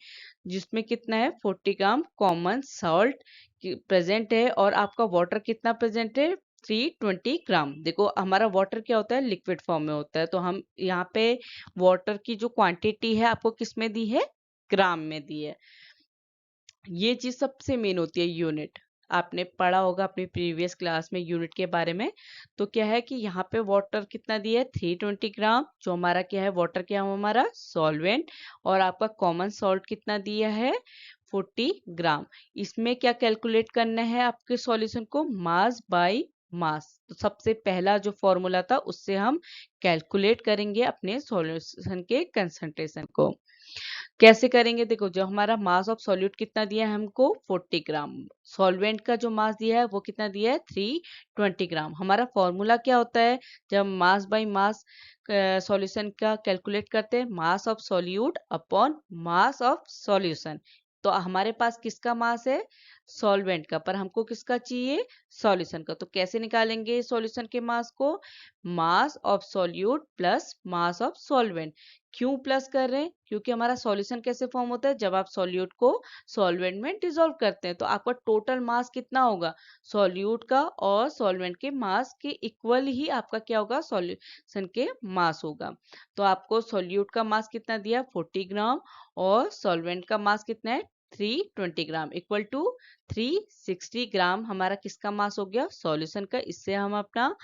जिसमें कितना है, 40 ग्राम कॉमन सॉल्ट प्रेजेंट है, और आपका वाटर कितना प्रेजेंट है, 320 ग्राम। देखो हमारा वाटर क्या होता है, लिक्विड फॉर्म में होता है, तो हम यहाँ पे वाटर की जो क्वांटिटी है आपको किस में दी है, ग्राम में दी है। ये चीज सबसे मेन होती है, यूनिट। आपने पढ़ा होगा अपनी प्रीवियस क्लास में यूनिट के बारे में। तो क्या है कि यहाँ पे वाटर कितना दिया है, 320 ग्राम, जो हमारा क्या है, वाटर क्या है, हमारा सॉल्वेंट। और आपका कॉमन सॉल्ट कितना दिया है, 40 ग्राम। इसमें क्या कैलकुलेट करना है आपके सॉल्यूशन को, मास बाय मास। तो सबसे पहला जो फॉर्मूला था उससे हम कैलकुलेट करेंगे अपने सॉल्यूशन के कंसंट्रेशन को। कैसे करेंगे, देखो जो हमारा मास ऑफ सॉल्यूट कितना दिया है हमको, 40 ग्राम। सॉल्वेंट का जो मास दिया है वो कितना दिया है, 320 ग्राम। हमारा फॉर्मूला क्या होता है, जब मास बाय मास सॉल्यूशन का कैलकुलेट करते हैं, mass of solute upon mass of solution. तो हमारे पास किसका मास है, सॉल्वेंट का, पर हमको किसका चाहिए, सॉल्यूशन का। तो कैसे निकालेंगे सॉल्यूशन के मास को, mass of solute plus mass of solvent. क्यों प्लस कर रहे हैं, क्योंकि हमारा सॉल्यूशन कैसे फॉर्म होता है, जब आप सॉल्यूट को सॉल्वेंट में डिसॉल्व करते हैं तो आपका टोटल मास कितना होगा, सॉल्यूट का और सॉल्वेंट के मास के इक्वल ही आपका क्या होगा, सॉल्यूशन के मास होगा। तो आपको सॉल्यूट का मास कितना दिया 40 ग्राम और सॉल्वेंट का मास कितना है 320 ग्राम, इक्वल टू 360 ग्राम हमारा किसका मास हो गया, सॉल्यूशन का। इससे हम अपना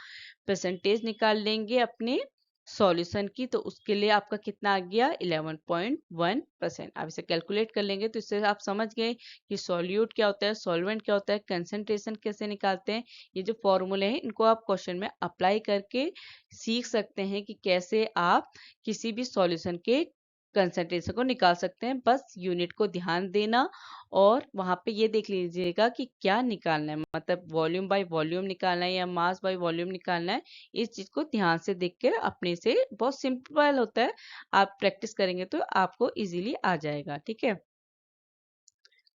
परसेंटेज निकाल लेंगे अपने सॉल्यूशन की। तो उसके लिए आपका कितना आ गया 11.1%। आप इसे कैलकुलेट कर लेंगे तो इससे आप समझ गए कि सॉल्यूट क्या होता है, सॉल्वेंट क्या होता है, कंसंट्रेशन कैसे निकालते हैं। ये जो फॉर्मूले हैं इनको आप क्वेश्चन में अप्लाई करके सीख सकते हैं कि कैसे आप किसी भी सॉल्यूशन के कंसंट्रेशन को निकाल सकते हैं। बस यूनिट को ध्यान देना और वहां पे ये देख लीजिएगा कि क्या निकालना है, मतलब वॉल्यूम बाय वॉल्यूम निकालना है या मास बाय वॉल्यूम निकालना है। इस चीज को ध्यान से देख कर अपने से, बहुत सिंपल होता है, आप प्रैक्टिस करेंगे तो आपको इजीली आ जाएगा। ठीक है,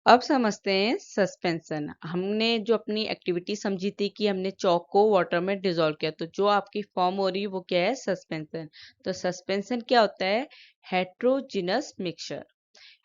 अब समझते हैं सस्पेंशन। हमने जो अपनी एक्टिविटी समझी थी कि हमने चौक को वाटर में डिसॉल्व किया, तो जो आपकी फॉर्म हो रही है वो क्या है, सस्पेंशन। तो सस्पेंशन क्या होता है, heterogeneous mixture.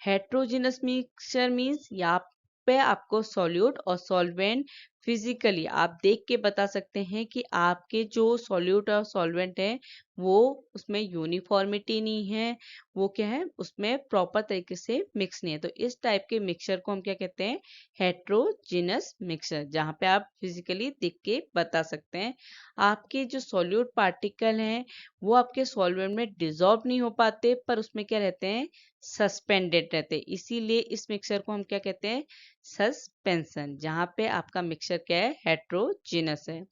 Heterogeneous mixture means यहाँ पे आपको सॉल्यूट और सॉल्वेंट फिजिकली आप देख के बता सकते हैं कि आपके जो सॉल्यूट और सॉल्वेंट है वो उसमें यूनिफॉर्मिटी नहीं है, वो क्या है उसमें प्रॉपर तरीके से मिक्स नहीं है। तो इस टाइप के मिक्सचर को हम क्या कहते हैं, हेट्रोजिनस मिक्सचर, जहाँ पे आप फिजिकली देख के बता सकते हैं। आपके जो सॉल्यूट पार्टिकल हैं वो आपके सॉल्वेंट में डिसॉल्व नहीं हो पाते, पर उसमें क्या रहते हैं, सस्पेंडेड रहते हैं। इसीलिए इस मिक्सचर को हम क्या कहते हैं, सस्पेंशन, जहां पे आपका मिक्सचर क्या है, हेट्रोजिनस है।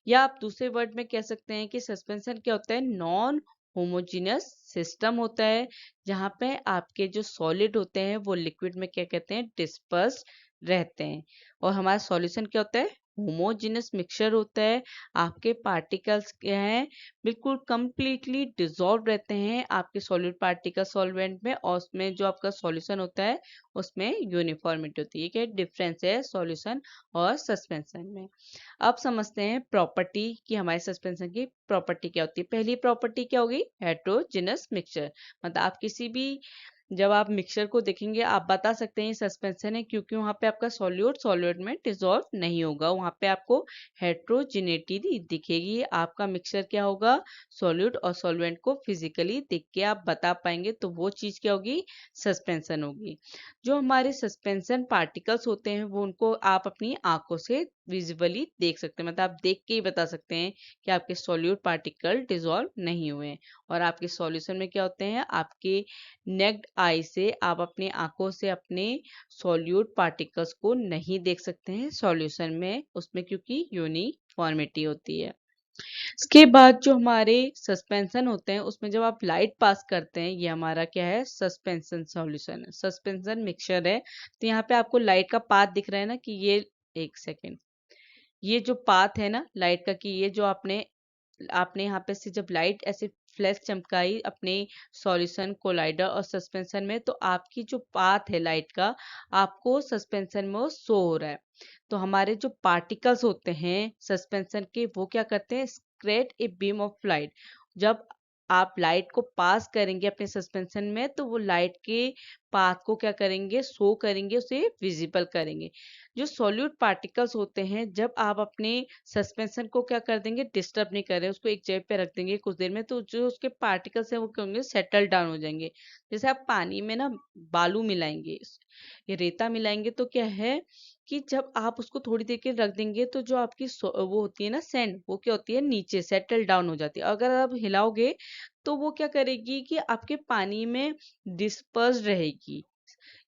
या आप दूसरे वर्ड में कह सकते हैं कि सस्पेंशन क्या होता है, नॉन होमोजीनियस सिस्टम होता है, जहां पे आपके जो सॉलिड होते हैं वो लिक्विड में क्या कहते हैं, डिस्पर्स रहते हैं। और हमारा सॉल्यूशन क्या होता है, होमोजीनियस मिक्सचर होता है। आपके पार्टिकल्स क्या है, बिल्कुल कंप्लीटली डिसॉल्व रहते हैं आपके सॉलिड पार्टिकल सॉल्वेंट में, और उसमें जो आपका सॉल्यूशन होता है उसमें यूनिफॉर्मिटी होती है। क्या डिफरेंस है सॉल्यूशन और सस्पेंशन में। अब समझते हैं प्रॉपर्टी कि हमारे सस्पेंशन की प्रॉपर्टी क्या होती है। पहली प्रॉपर्टी क्या होगी, हेट्रोजिनस मिक्सचर। मतलब आप किसी भी, जब आप मिक्सचर को देखेंगे आप बता सकते हैं सस्पेंशन है, क्योंकि वहां पे आपका सॉल्यूट सॉल्वेंट में डिसॉल्व नहीं होगा, वहां पे आपको हेट्रोजिनेटी दिखेगी। आपका मिक्सचर क्या होगा, सॉल्यूट और सॉल्वेंट को फिजिकली देख के आप बता पाएंगे, तो वो चीज क्या होगी, सस्पेंशन होगी। जो हमारे सस्पेंशन पार्टिकल्स होते हैं वो उनको आप अपनी आंखों से विजुअली देख सकते हैं, मतलब आप देख के ही बता सकते हैं कि आपके सॉल्यूट पार्टिकल डिसॉल्व नहीं हुए हैं। और आपके सॉल्यूशन में क्या होते हैं, आपके नेक्ड आई से आप अपनी आंखों से अपने सॉल्यूट पार्टिकल्स को नहीं देख सकते हैं सॉल्यूशन में, उसमें क्योंकि यूनिफॉर्मिटी होती है। इसके बाद जो हमारे सस्पेंशन होते हैं उसमें जब आप लाइट पास करते हैं, ये हमारा क्या है, सस्पेंशन सॉल्यूशन है, सस्पेंशन मिक्सचर है। तो यहाँ पे आपको लाइट का पाथ दिख रहा है ना, कि ये, एक सेकेंड, ये जो पाथ है ना लाइट का, कि ये जो आपने आपने यहाँ पे से जब लाइट ऐसे फ्लैश चमकाई अपने सॉल्यूशन कोलाइडर और सस्पेंशन में, तो आपकी जो पाथ है लाइट का आपको सस्पेंशन में वो शो हो रहा है। तो हमारे जो पार्टिकल्स होते हैं सस्पेंशन के वो क्या करते हैं, स्क्रेट ए बीम ऑफ लाइट। जब आप लाइट को पास करेंगे अपने सस्पेंशन में तो वो लाइट के पाथ को क्या करेंगे, शो करेंगे, उसे विजिबल करेंगे। जो सॉल्यूट पार्टिकल्स होते हैं जब आप अपने सस्पेंशन को क्या कर देंगे, डिस्टर्ब नहीं कर रहे, उसको एक जगह पे रख देंगे कुछ देर में, तो जो उसके पार्टिकल्स हैं वो क्या होंगे, सेटल डाउन हो जाएंगे। जैसे आप पानी में ना बालू मिलाएंगे, ये रेता मिलाएंगे, तो क्या है कि जब आप उसको थोड़ी देर के लिए रख देंगे तो जो आपकी वो होती है ना सैंड, वो क्या होती है, नीचे सेटल डाउन हो जाती है। अगर आप हिलाओगे तो वो क्या करेगी कि आपके पानी में डिस्पर्स रहेगी।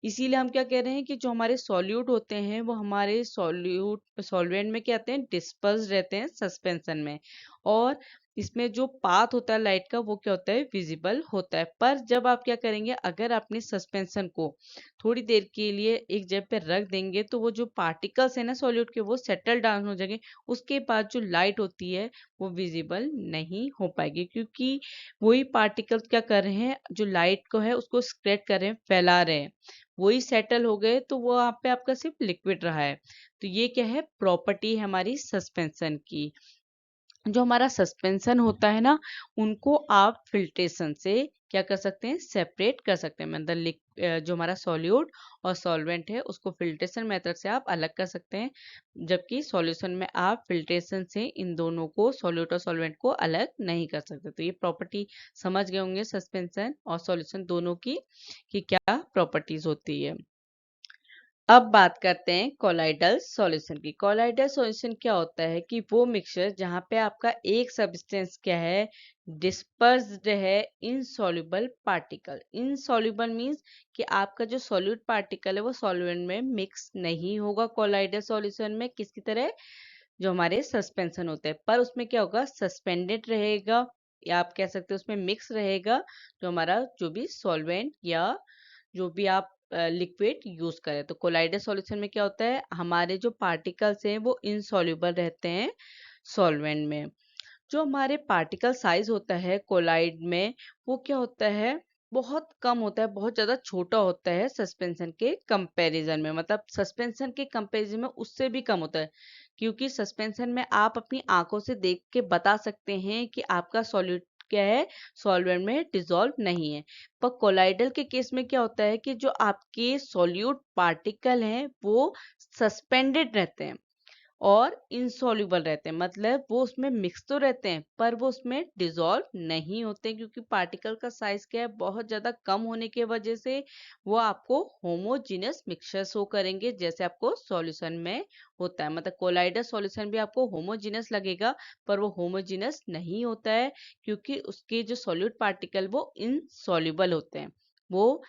इसीलिए हम क्या कह रहे हैं कि जो हमारे सॉल्यूट होते हैं वो हमारे सॉल्यूट सॉल्वेंट में क्या आते हैं, डिस्पर्स रहते हैं सस्पेंशन में। और इसमें जो पाथ होता है लाइट का वो क्या होता है, विजिबल होता है। पर जब आप क्या करेंगे, अगर आपने सस्पेंशन को थोड़ी देर के लिए एक जगह पे रख देंगे तो वो जो पार्टिकल्स है ना सॉल्यूट के वो सेटल डाउन हो जाएंगे। उसके बाद जो लाइट होती है वो विजिबल नहीं हो पाएगी, क्योंकि वही पार्टिकल्स क्या कर रहे हैं, जो लाइट को है उसको स्प्रेड कर रहे हैं, फैला रहे हैं। वही सेटल हो गए तो वो वहाँ पे आपका सिर्फ लिक्विड रहा है। तो ये क्या है, प्रॉपर्टी है हमारी सस्पेंशन की। जो हमारा सस्पेंशन होता है ना, उनको आप फिल्ट्रेशन से क्या कर सकते हैं, सेपरेट कर सकते हैं। मतलब जो हमारा सॉल्यूट और सॉल्वेंट है उसको फिल्ट्रेशन मेथड से आप अलग कर सकते हैं, जबकि सॉल्यूशन में आप फिल्ट्रेशन से इन दोनों को, सॉल्यूट और सॉल्वेंट को, अलग नहीं कर सकते। तो ये प्रॉपर्टी समझ गए होंगे सस्पेंशन और सॉल्यूशन दोनों की, कि क्या प्रॉपर्टीज होती है। अब बात करते हैं कोलाइडल सॉल्यूशन की। कोलाइडल सॉल्यूशन क्या होता है कि वो मिक्सचर जहाँ पे आपका एक सब्सटेंस क्या है, डिस्पर्स्ड है इनसॉल्युबल पार्टिकल। इनसॉल्युबल मींस कि आपका जो सॉल्यूट पार्टिकल है वो सॉल्वेंट में मिक्स नहीं होगा कोलाइडल सॉल्यूशन में, किसकी तरह, जो हमारे सस्पेंशन होते हैं। पर उसमें क्या होगा, सस्पेंडेड रहेगा, या आप कह सकते हो उसमें मिक्स रहेगा जो हमारा जो भी सॉल्वेंट या जो भी आप लिक्विड यूज करें। तो कोलाइडल सॉल्यूशन में क्या होता है, हमारे जो पार्टिकल्स हैं वो इनसॉल्युबल रहते हैं सॉल्वेंट में। जो हमारे पार्टिकल साइज होता है कोलाइड में, वो क्या होता है, बहुत कम होता है, बहुत ज्यादा छोटा होता है सस्पेंशन के कंपैरिजन में। मतलब सस्पेंशन के कंपैरिजन में उससे भी कम होता है, क्योंकि सस्पेंशन में आप अपनी आंखों से देख के बता सकते हैं कि आपका सॉल्यूट क्या है, सॉल्वेंट में डिसॉल्व नहीं है। पर कोलाइडल के केस में क्या होता है कि जो आपके सॉल्यूट पार्टिकल हैं वो सस्पेंडेड रहते हैं और इंसॉल्युबल रहते हैं। मतलब वो उसमें मिक्स तो रहते हैं पर वो उसमें डिसॉल्व नहीं होते, क्योंकि पार्टिकल का साइज क्या है, बहुत ज्यादा कम होने की वजह से वो आपको होमोजीनस मिक्सचर शो करेंगे, जैसे आपको सॉल्यूशन में होता है। मतलब कोलाइडल सॉल्यूशन भी आपको होमोजीनस लगेगा पर वो होमोजीनस नहीं होता है, क्योंकि उसके जो सॉल्यूट पार्टिकल वो इनसॉल्युबल होते हैं। वो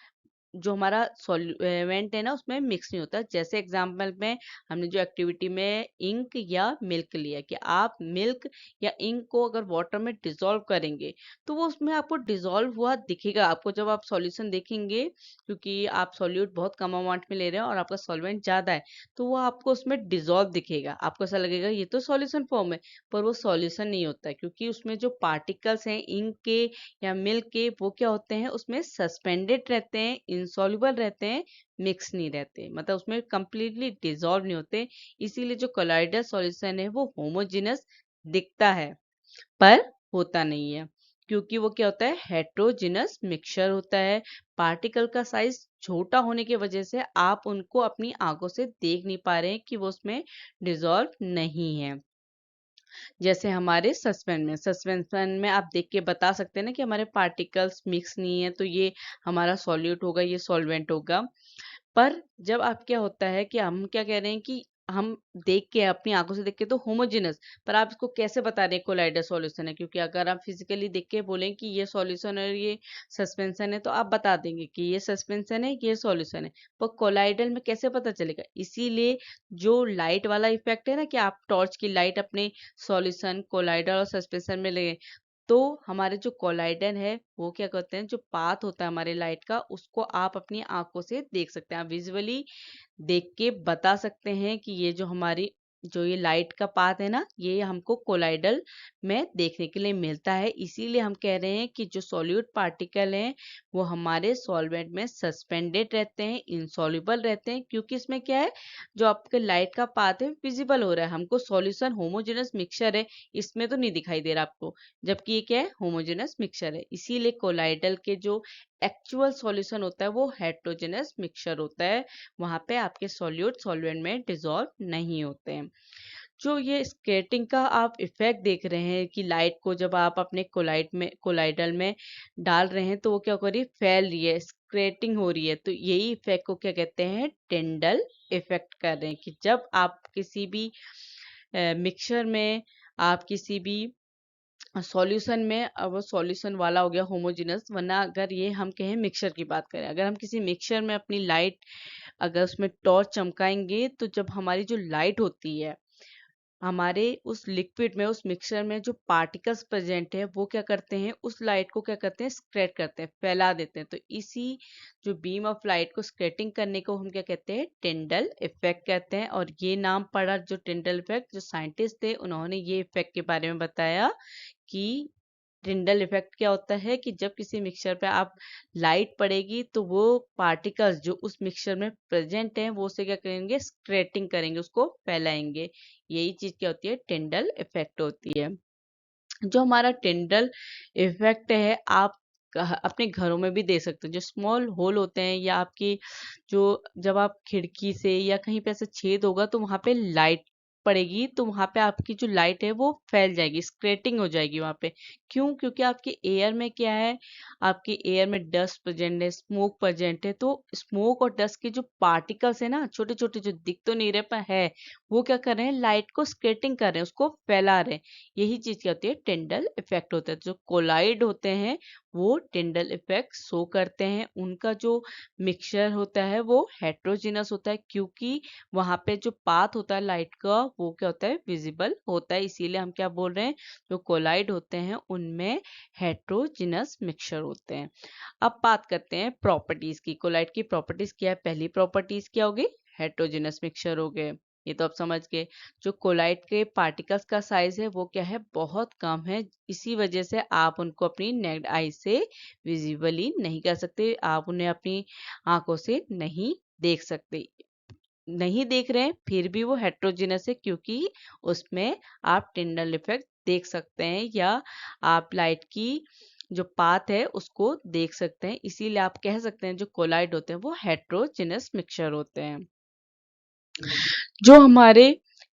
जो हमारा सॉल्वेंट है ना उसमें मिक्स नहीं होता। जैसे एग्जांपल में हमने जो एक्टिविटी में इंक या मिल्क लिया, कि आप मिल्क या इंक को अगर वाटर में डिसॉल्व करेंगे तो वो उसमें आपको डिसॉल्व हुआ दिखेगा आपको जब आप सॉल्यूशन देखेंगे, क्योंकि आप सॉल्यूट बहुत कम अमाउंट में ले रहे हैं और आपका सॉल्वेंट ज्यादा है, तो वो आपको उसमें डिसॉल्व दिखेगा। आपको ऐसा लगेगा ये तो सॉल्यूशन फॉर्म है, पर वो सॉल्यूशन नहीं होता है, क्योंकि उसमें जो पार्टिकल्स हैं इंक के या मिल्क के, वो क्या होते हैं, उसमें सस्पेंडेड रहते हैं, इंसॉल्युबल रहते हैं, मिक्स नहीं रहते। मतलब उसमें कंप्लीटली डिसॉल्व नहीं होते। इसीलिए जो कोलाइडल सॉल्यूशन है वो होमोजेनस दिखता है पर होता नहीं है, क्योंकि वो क्या होता है, हेट्रोजिनस मिक्सचर होता है। पार्टिकल का साइज छोटा होने की वजह से आप उनको अपनी आंखों से देख नहीं पा रहे हैं कि वो उसमें डिसॉल्व नहीं है। जैसे हमारे सस्पेंशन में आप देख के बता सकते हैं ना कि हमारे पार्टिकल्स मिक्स नहीं है, तो ये हमारा सॉल्यूट होगा, ये सॉल्वेंट होगा। पर जब आप क्या होता है कि हम क्या कह रहे हैं कि हम देख के, अपनी आंखों से देख के तो होमोजेनस, पर आप इसको कैसे बता रहे हैं कोलाइडल सॉल्यूशन है, क्योंकि अगर आप फिजिकली देख के बोलें कि ये सॉल्यूशन और ये सस्पेंशन है तो आप बता देंगे कि ये सस्पेंशन है, ये सॉल्यूशन है। पर कोलाइडल में कैसे पता चलेगा, इसीलिए जो लाइट वाला इफेक्ट है ना, कि आप टॉर्च की लाइट अपने सॉल्यूशन, कोलाइडल और सस्पेंशन में लगे, तो हमारे जो कोलाइडन है वो क्या करते हैं, जो पाथ होता है हमारे लाइट का उसको आप अपनी आंखों से देख सकते हैं, आप विजुअली देख के बता सकते हैं कि ये जो हमारी, जो ये लाइट का पाथ है ना, ये हमको कोलाइडल में देखने के लिए मिलता है। इसीलिए हम कह रहे हैं कि जो सॉल्यूट पार्टिकल हैं वो हमारे सॉल्वेंट में सस्पेंडेड रहते हैं, इंसॉल्युबल रहते हैं, क्योंकि इसमें क्या है, जो आपके लाइट का पाथ है विजिबल हो रहा है हमको। सॉल्यूशन होमोजेनस मिक्सचर है, इसमें तो नहीं दिखाई दे रहा आपको, जबकि ये क्या है, होमोजेनस मिक्सचर है। इसीलिए कोलाइडल के जो एक्चुअल सॉल्यूशन होता है वो हेट्रोजेनस मिक्सचर होता है, वहां पे आपके सॉल्यूट सॉल्वेंट में डिसॉल्व नहीं होते हैं। जो ये स्केटिंग का आप इफेक्ट देख रहे हैं कि लाइट को जब आप अपने कोलाइडल में डाल रहे हैं तो वो क्या कर रही है, फैल रही है, स्केटिंग हो रही है। तो यही इफेक्ट को क्या कहते हैं, टिंडल इफेक्ट कर रहे हैं, कि जब आप किसी भी मिक्सचर में, आप किसी भी सॉल्यूशन में, अब वो सॉल्यूशन वाला हो गया होमोजेनस, वरना अगर ये हम कहें मिक्सचर की बात करें, अगर हम किसी मिक्सचर में अपनी लाइट, अगर उसमें टॉर्च चमकाएंगे तो जब हमारी जो लाइट होती है हमारे उस लिक्विड में, उस मिक्सचर में जो पार्टिकल्स प्रेजेंट है वो क्या करते हैं, उस लाइट को क्या करते हैं, स्क्रेट करते हैं, फैला देते हैं। तो इसी जो बीम ऑफ लाइट को स्क्रेटिंग करने को हम क्या कहते हैं, टिंडल इफेक्ट कहते हैं। और ये नाम पड़ा जो टिंडल इफेक्ट, जो साइंटिस्ट थे उन्होंने ये इफेक्ट के बारे में बताया कि टिंडल इफेक्ट क्या होता है कि जब किसी मिक्सचर पे आप लाइट पड़ेगी तो वो पार्टिकल्स जो उस मिक्सचर में प्रेजेंट हैं वो उसे क्या करेंगे, स्क्रेटिंग करेंगे, उसको फैलाएंगे। यही चीज क्या होती है, टिंडल इफेक्ट होती है। जो हमारा टिंडल इफेक्ट है, आप अपने घरों में भी देख सकते हैं। जो स्मॉल होल होते हैं या आपकी जो, जब आप खिड़की से या कहीं पे ऐसे छेद होगा तो वहां पे लाइट पड़ेगी, तो वहां पे आपकी जो लाइट है वो फैल जाएगी, स्क्रेटिंग हो जाएगी वहां पे। क्यों? क्योंकि आपके एयर में क्या है, आपके एयर में डस्ट प्रेजेंट है, स्मोक प्रेजेंट है। तो स्मोक और डस्ट के जो पार्टिकल्स है ना, छोटे छोटे, जो दिख तो नहीं रहे पर है, वो क्या कर रहे हैं, लाइट को स्क्रेटिंग कर रहे हैं, उसको फैला रहे हैं। यही चीज क्या होती है, टिंडल इफेक्ट होता है। जो कोलाइड होते हैं वो टिंडल इफेक्ट शो करते हैं। उनका जो मिक्सचर होता है वो हेट्रोजिनस होता है, क्योंकि वहां पे जो पाथ होता है लाइट का वो क्या होता है, विजिबल होता है। इसीलिए हम क्या बोल रहे हैं, जो कोलाइड होते हैं उनमें हेट्रोजिनस मिक्सचर होते हैं। अब बात करते हैं प्रॉपर्टीज की। कोलाइड की प्रॉपर्टीज क्या है? पहली प्रॉपर्टीज क्या होगी, हेट्रोजिनस मिक्सचर हो गए, ये तो आप समझ गए। जो कोलाइड के पार्टिकल्स का साइज है वो क्या है, बहुत कम है। इसी वजह से आप उनको अपनी नेक्ड आई से विजिबली नहीं कर सकते, आप उन्हें अपनी आंखों से नहीं देख सकते। नहीं देख रहे हैं फिर भी वो हेट्रोजिनस है, क्योंकि उसमें आप टिंडल इफेक्ट देख सकते हैं या आप लाइट की जो पाथ है उसको देख सकते हैं। इसीलिए आप कह सकते हैं जो कोलाइड होते हैं वो हेट्रोजिनस मिक्सचर होते हैं। जो हमारे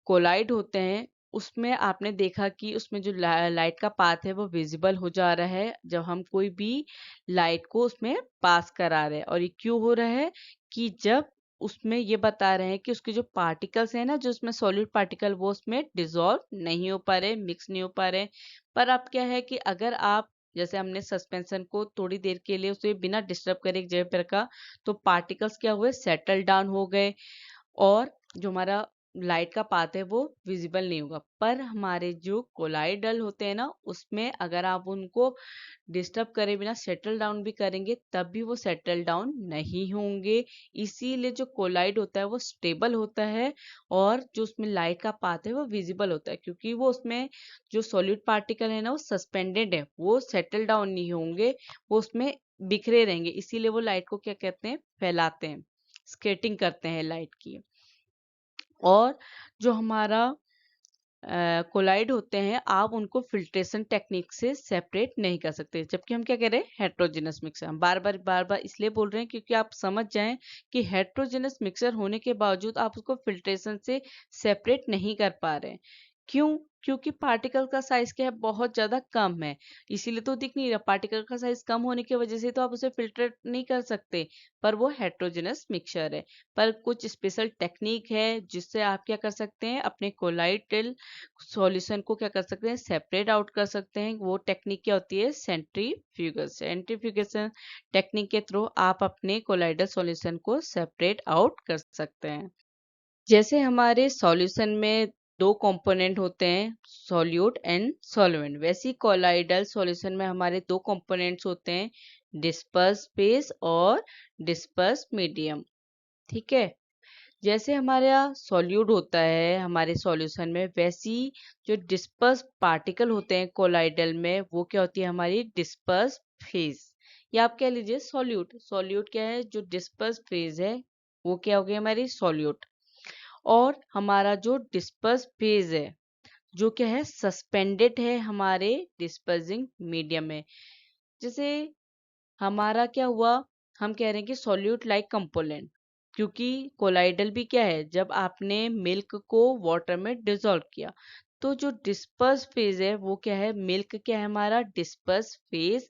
कोलाइड होते हैं उसमें आपने देखा कि उसमें जो लाइट का पाथ है वो विजिबल हो जा रहा है जब हम कोई भी लाइट को उसमें पास करा रहे हैं। और ये क्यों हो रहा है कि जब उसमें ये बता रहे हैं कि उसके जो पार्टिकल्स हैं ना, जो उसमें सॉलिड पार्टिकल, वो उसमें डिसॉल्व नहीं हो पा रहे, मिक्स नहीं हो पा रहे। पर अब क्या है कि अगर आप, जैसे हमने सस्पेंशन को थोड़ी देर के लिए उसे बिना डिस्टर्ब करे एक जगह पर रखा, तो पार्टिकल्स क्या हुए, सेटल डाउन हो गए और जो हमारा लाइट का पाथ है वो विजिबल नहीं होगा। पर हमारे जो कोलाइडल होते हैं ना, उसमें अगर आप उनको डिस्टर्ब करे बिना सेटल डाउन भी करेंगे तब भी वो सेटल डाउन नहीं होंगे। इसीलिए जो कोलाइड होता है वो स्टेबल होता है और जो उसमें लाइट का पाथ है वो विजिबल होता है, क्योंकि वो उसमें जो सॉलिड पार्टिकल है ना वो सस्पेंडेड है, वो सेटल डाउन नहीं होंगे, वो उसमें बिखरे रहेंगे। इसीलिए वो लाइट को क्या कहते हैं, फैलाते हैं, स्केटिंग करते हैं लाइट की। और जो हमारा कोलाइड होते हैं, आप उनको फिल्ट्रेशन टेक्निक से सेपरेट नहीं कर सकते। जबकि हम क्या कह रहे हैं, हेट्रोजेनस मिक्सर। हम बार बार इसलिए बोल रहे हैं क्योंकि आप समझ जाएं कि हेट्रोजेनस मिक्सर होने के बावजूद आप उसको फिल्ट्रेशन से सेपरेट नहीं कर पा रहे हैं। क्यों? क्योंकि पार्टिकल का साइज क्या है, बहुत ज्यादा कम है, इसीलिए तो दिख नहीं रहा। पार्टिकल का साइज कम होने की वजह से तो आप उसे फिल्टर नहीं कर सकते, पर वो हेट्रोजेनस मिक्सचर है। पर कुछ स्पेशल टेक्निक है जिससे आप क्या कर सकते हैं, अपने कोलाइडल सॉल्यूशन को क्या कर सकते हैं, सेपरेट आउट कर सकते हैं। वो टेक्निक क्या होती है, सेंट्रीफ्यूगल। सेंट्रीफ्यूगेशन टेक्निक के थ्रू आप अपने कोलाइडल सॉल्यूशन को सेपरेट आउट कर सकते हैं। जैसे हमारे सॉल्यूशन में दो कंपोनेंट होते हैं, सॉल्यूट एंड सॉल्वेंट, वैसे ही कोलाइडल सॉल्यूशन में हमारे दो कंपोनेंट्स होते हैं, डिस्पर्स फेज और डिस्पर्स मीडियम। ठीक है, जैसे हमारा सॉल्यूट होता है हमारे सॉल्यूशन में, वैसी जो डिस्पर्स पार्टिकल होते हैं कोलाइडल में, वो क्या होती है, हमारी डिस्पर्स फेज। या आप कह लीजिए सॉल्यूट। सॉल्यूट क्या है, जो डिस्पर्स फेज है वो क्या हो गई, हमारी सॉल्यूट। और हमारा जो डिस्पर्स फेज है जो क्या है, सस्पेंडेड है हमारे डिस्पर्सिंग मीडियम में। जैसे हमारा क्या हुआ, हम कह रहे हैं कि सॉल्यूट लाइक कंपोनेंट, क्योंकि कोलाइडल भी क्या है, जब आपने मिल्क को वाटर में डिसॉल्व किया तो जो डिस्पर्स फेज है वो क्या है, मिल्क क्या है हमारा, डिस्पर्स फेज,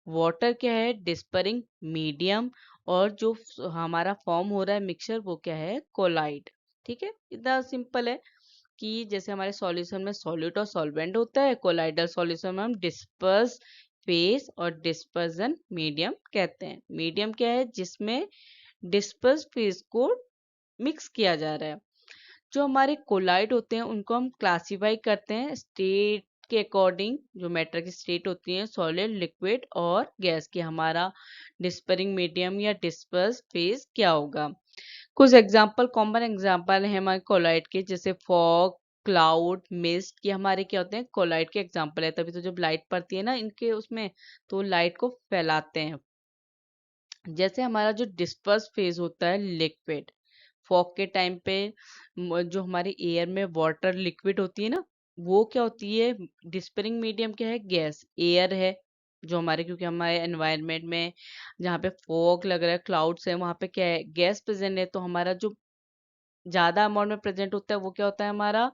वाटर क्या है, डिस्परिंग मीडियम, और जो हमारा फॉर्म हो रहा है मिक्सचर वो क्या है, कोलाइड। ठीक है, इतना सिंपल है कि जैसे हमारे सॉल्यूशन में सॉल्यूट और सॉल्वेंट होता है, कोलाइडल सॉल्यूशन में हम डिस्पर्स फेज और डिस्पर्जन मीडियम कहते हैं। मीडियम क्या है, जिसमें डिस्पर्स फेज को मिक्स किया जा रहा है। जो हमारे कोलाइड होते हैं उनको हम क्लासीफाई करते हैं स्टेट के अकॉर्डिंग, जो मैटर की स्टेट होती है सॉलिड, लिक्विड और गैस की, हमारा डिस्परिंग मीडियम या डिस्पर्स फेज क्या होगा। कुछ एग्जाम्पल, कॉमन एग्जाम्पल है हमारे कोलाइड के, जैसे फॉग, क्लाउड, मिस्ट, ये हमारे क्या होते हैं कोलाइड के एग्जाम्पल है। तभी तो जब लाइट पड़ती है ना इनके उसमें, तो लाइट को फैलाते हैं। जैसे हमारा जो डिस्पर्स फेज होता है लिक्विड, फॉग के टाइम पे जो हमारे एयर में वाटर लिक्विड होती है ना, वो क्या होती है, डिस्परिंग मीडियम क्या है, गैस, एयर है जो हमारे, क्योंकि हमारे एनवायरनमेंट में जहाँ पे फॉग लग रहा है, क्लाउड्स है, वहाँ पे क्या है, गैस प्रेजेंट है, तो हमारा जो ज्यादा अमाउंट में प्रेजेंट होता है वो क्या होता है हमारा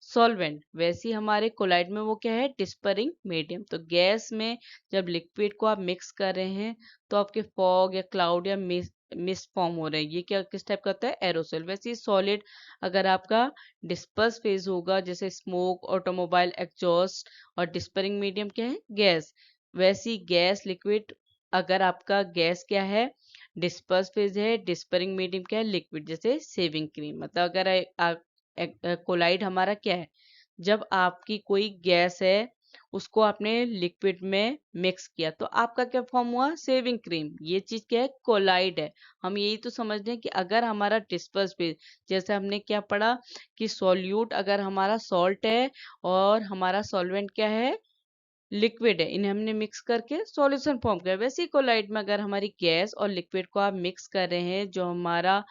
सॉल्वेंट। वैसे ही हमारे कोलाइड में वो क्या है, डिस्परिंग मीडियम। तो गैस में जब लिक्विड को आप मिक्स कर रहे हैं तो आपके फॉग या क्लाउड या मिस्ट फॉर्म हो रहे हैं, ये क्या किस टाइप का होता है, एरोसोल। वैसे ही सॉलिड अगर आपका डिस्पर्स फेज होगा, जैसे स्मोक, ऑटोमोबाइल एग्जॉस्ट, और डिस्परिंग मीडियम क्या है, गैस। वैसी गैस लिक्विड, अगर आपका गैस क्या है, डिस्पर्स फेज है, डिस्परिंग मीडियम क्या है, लिक्विड, जैसे सेविंग क्रीम। मतलब अगर कोलाइड हमारा क्या है, जब आपकी कोई गैस है उसको आपने लिक्विड में मिक्स किया तो आपका क्या फॉर्म हुआ, सेविंग क्रीम। ये चीज क्या है, कोलाइड है। हम यही तो समझ रहे हैं कि अगर हमारा डिस्पर्स फेज, जैसे हमने क्या पढ़ा कि सॉल्यूट अगर हमारा सॉल्ट है और हमारा सॉल्वेंट क्या है, लिक्विड है, इन्हें हमने मिक्स करके सॉल्यूशन फॉर्म किया। वैसे ही कोलाइड में अगर हमारी गैस और लिक्विड को आप मिक्स कर रहे हैं, जो हमारा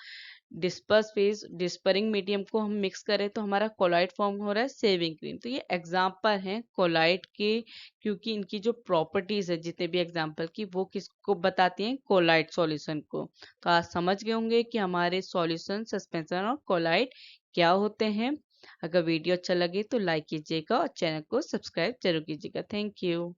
डिस्पर्स फेज, डिस्परिंग मीडियम को हम मिक्स करें तो हमारा कोलाइड फॉर्म हो रहा है, सेविंग क्रीम। तो ये एग्जांपल हैं कोलाइड के, क्योंकि इनकी जो प्रॉपर्टीज है जितने भी एग्जांपल की, वो किसको बताती हैं, कोलाइड सॉल्यूशन को। तो आज समझ गए होंगे कि हमारे सॉल्यूशन, सस्पेंशन और कोलाइड क्या होते हैं। अगर वीडियो अच्छा लगे तो लाइक कीजिएगा और चैनल को सब्सक्राइब जरूर कीजिएगा। Thank you.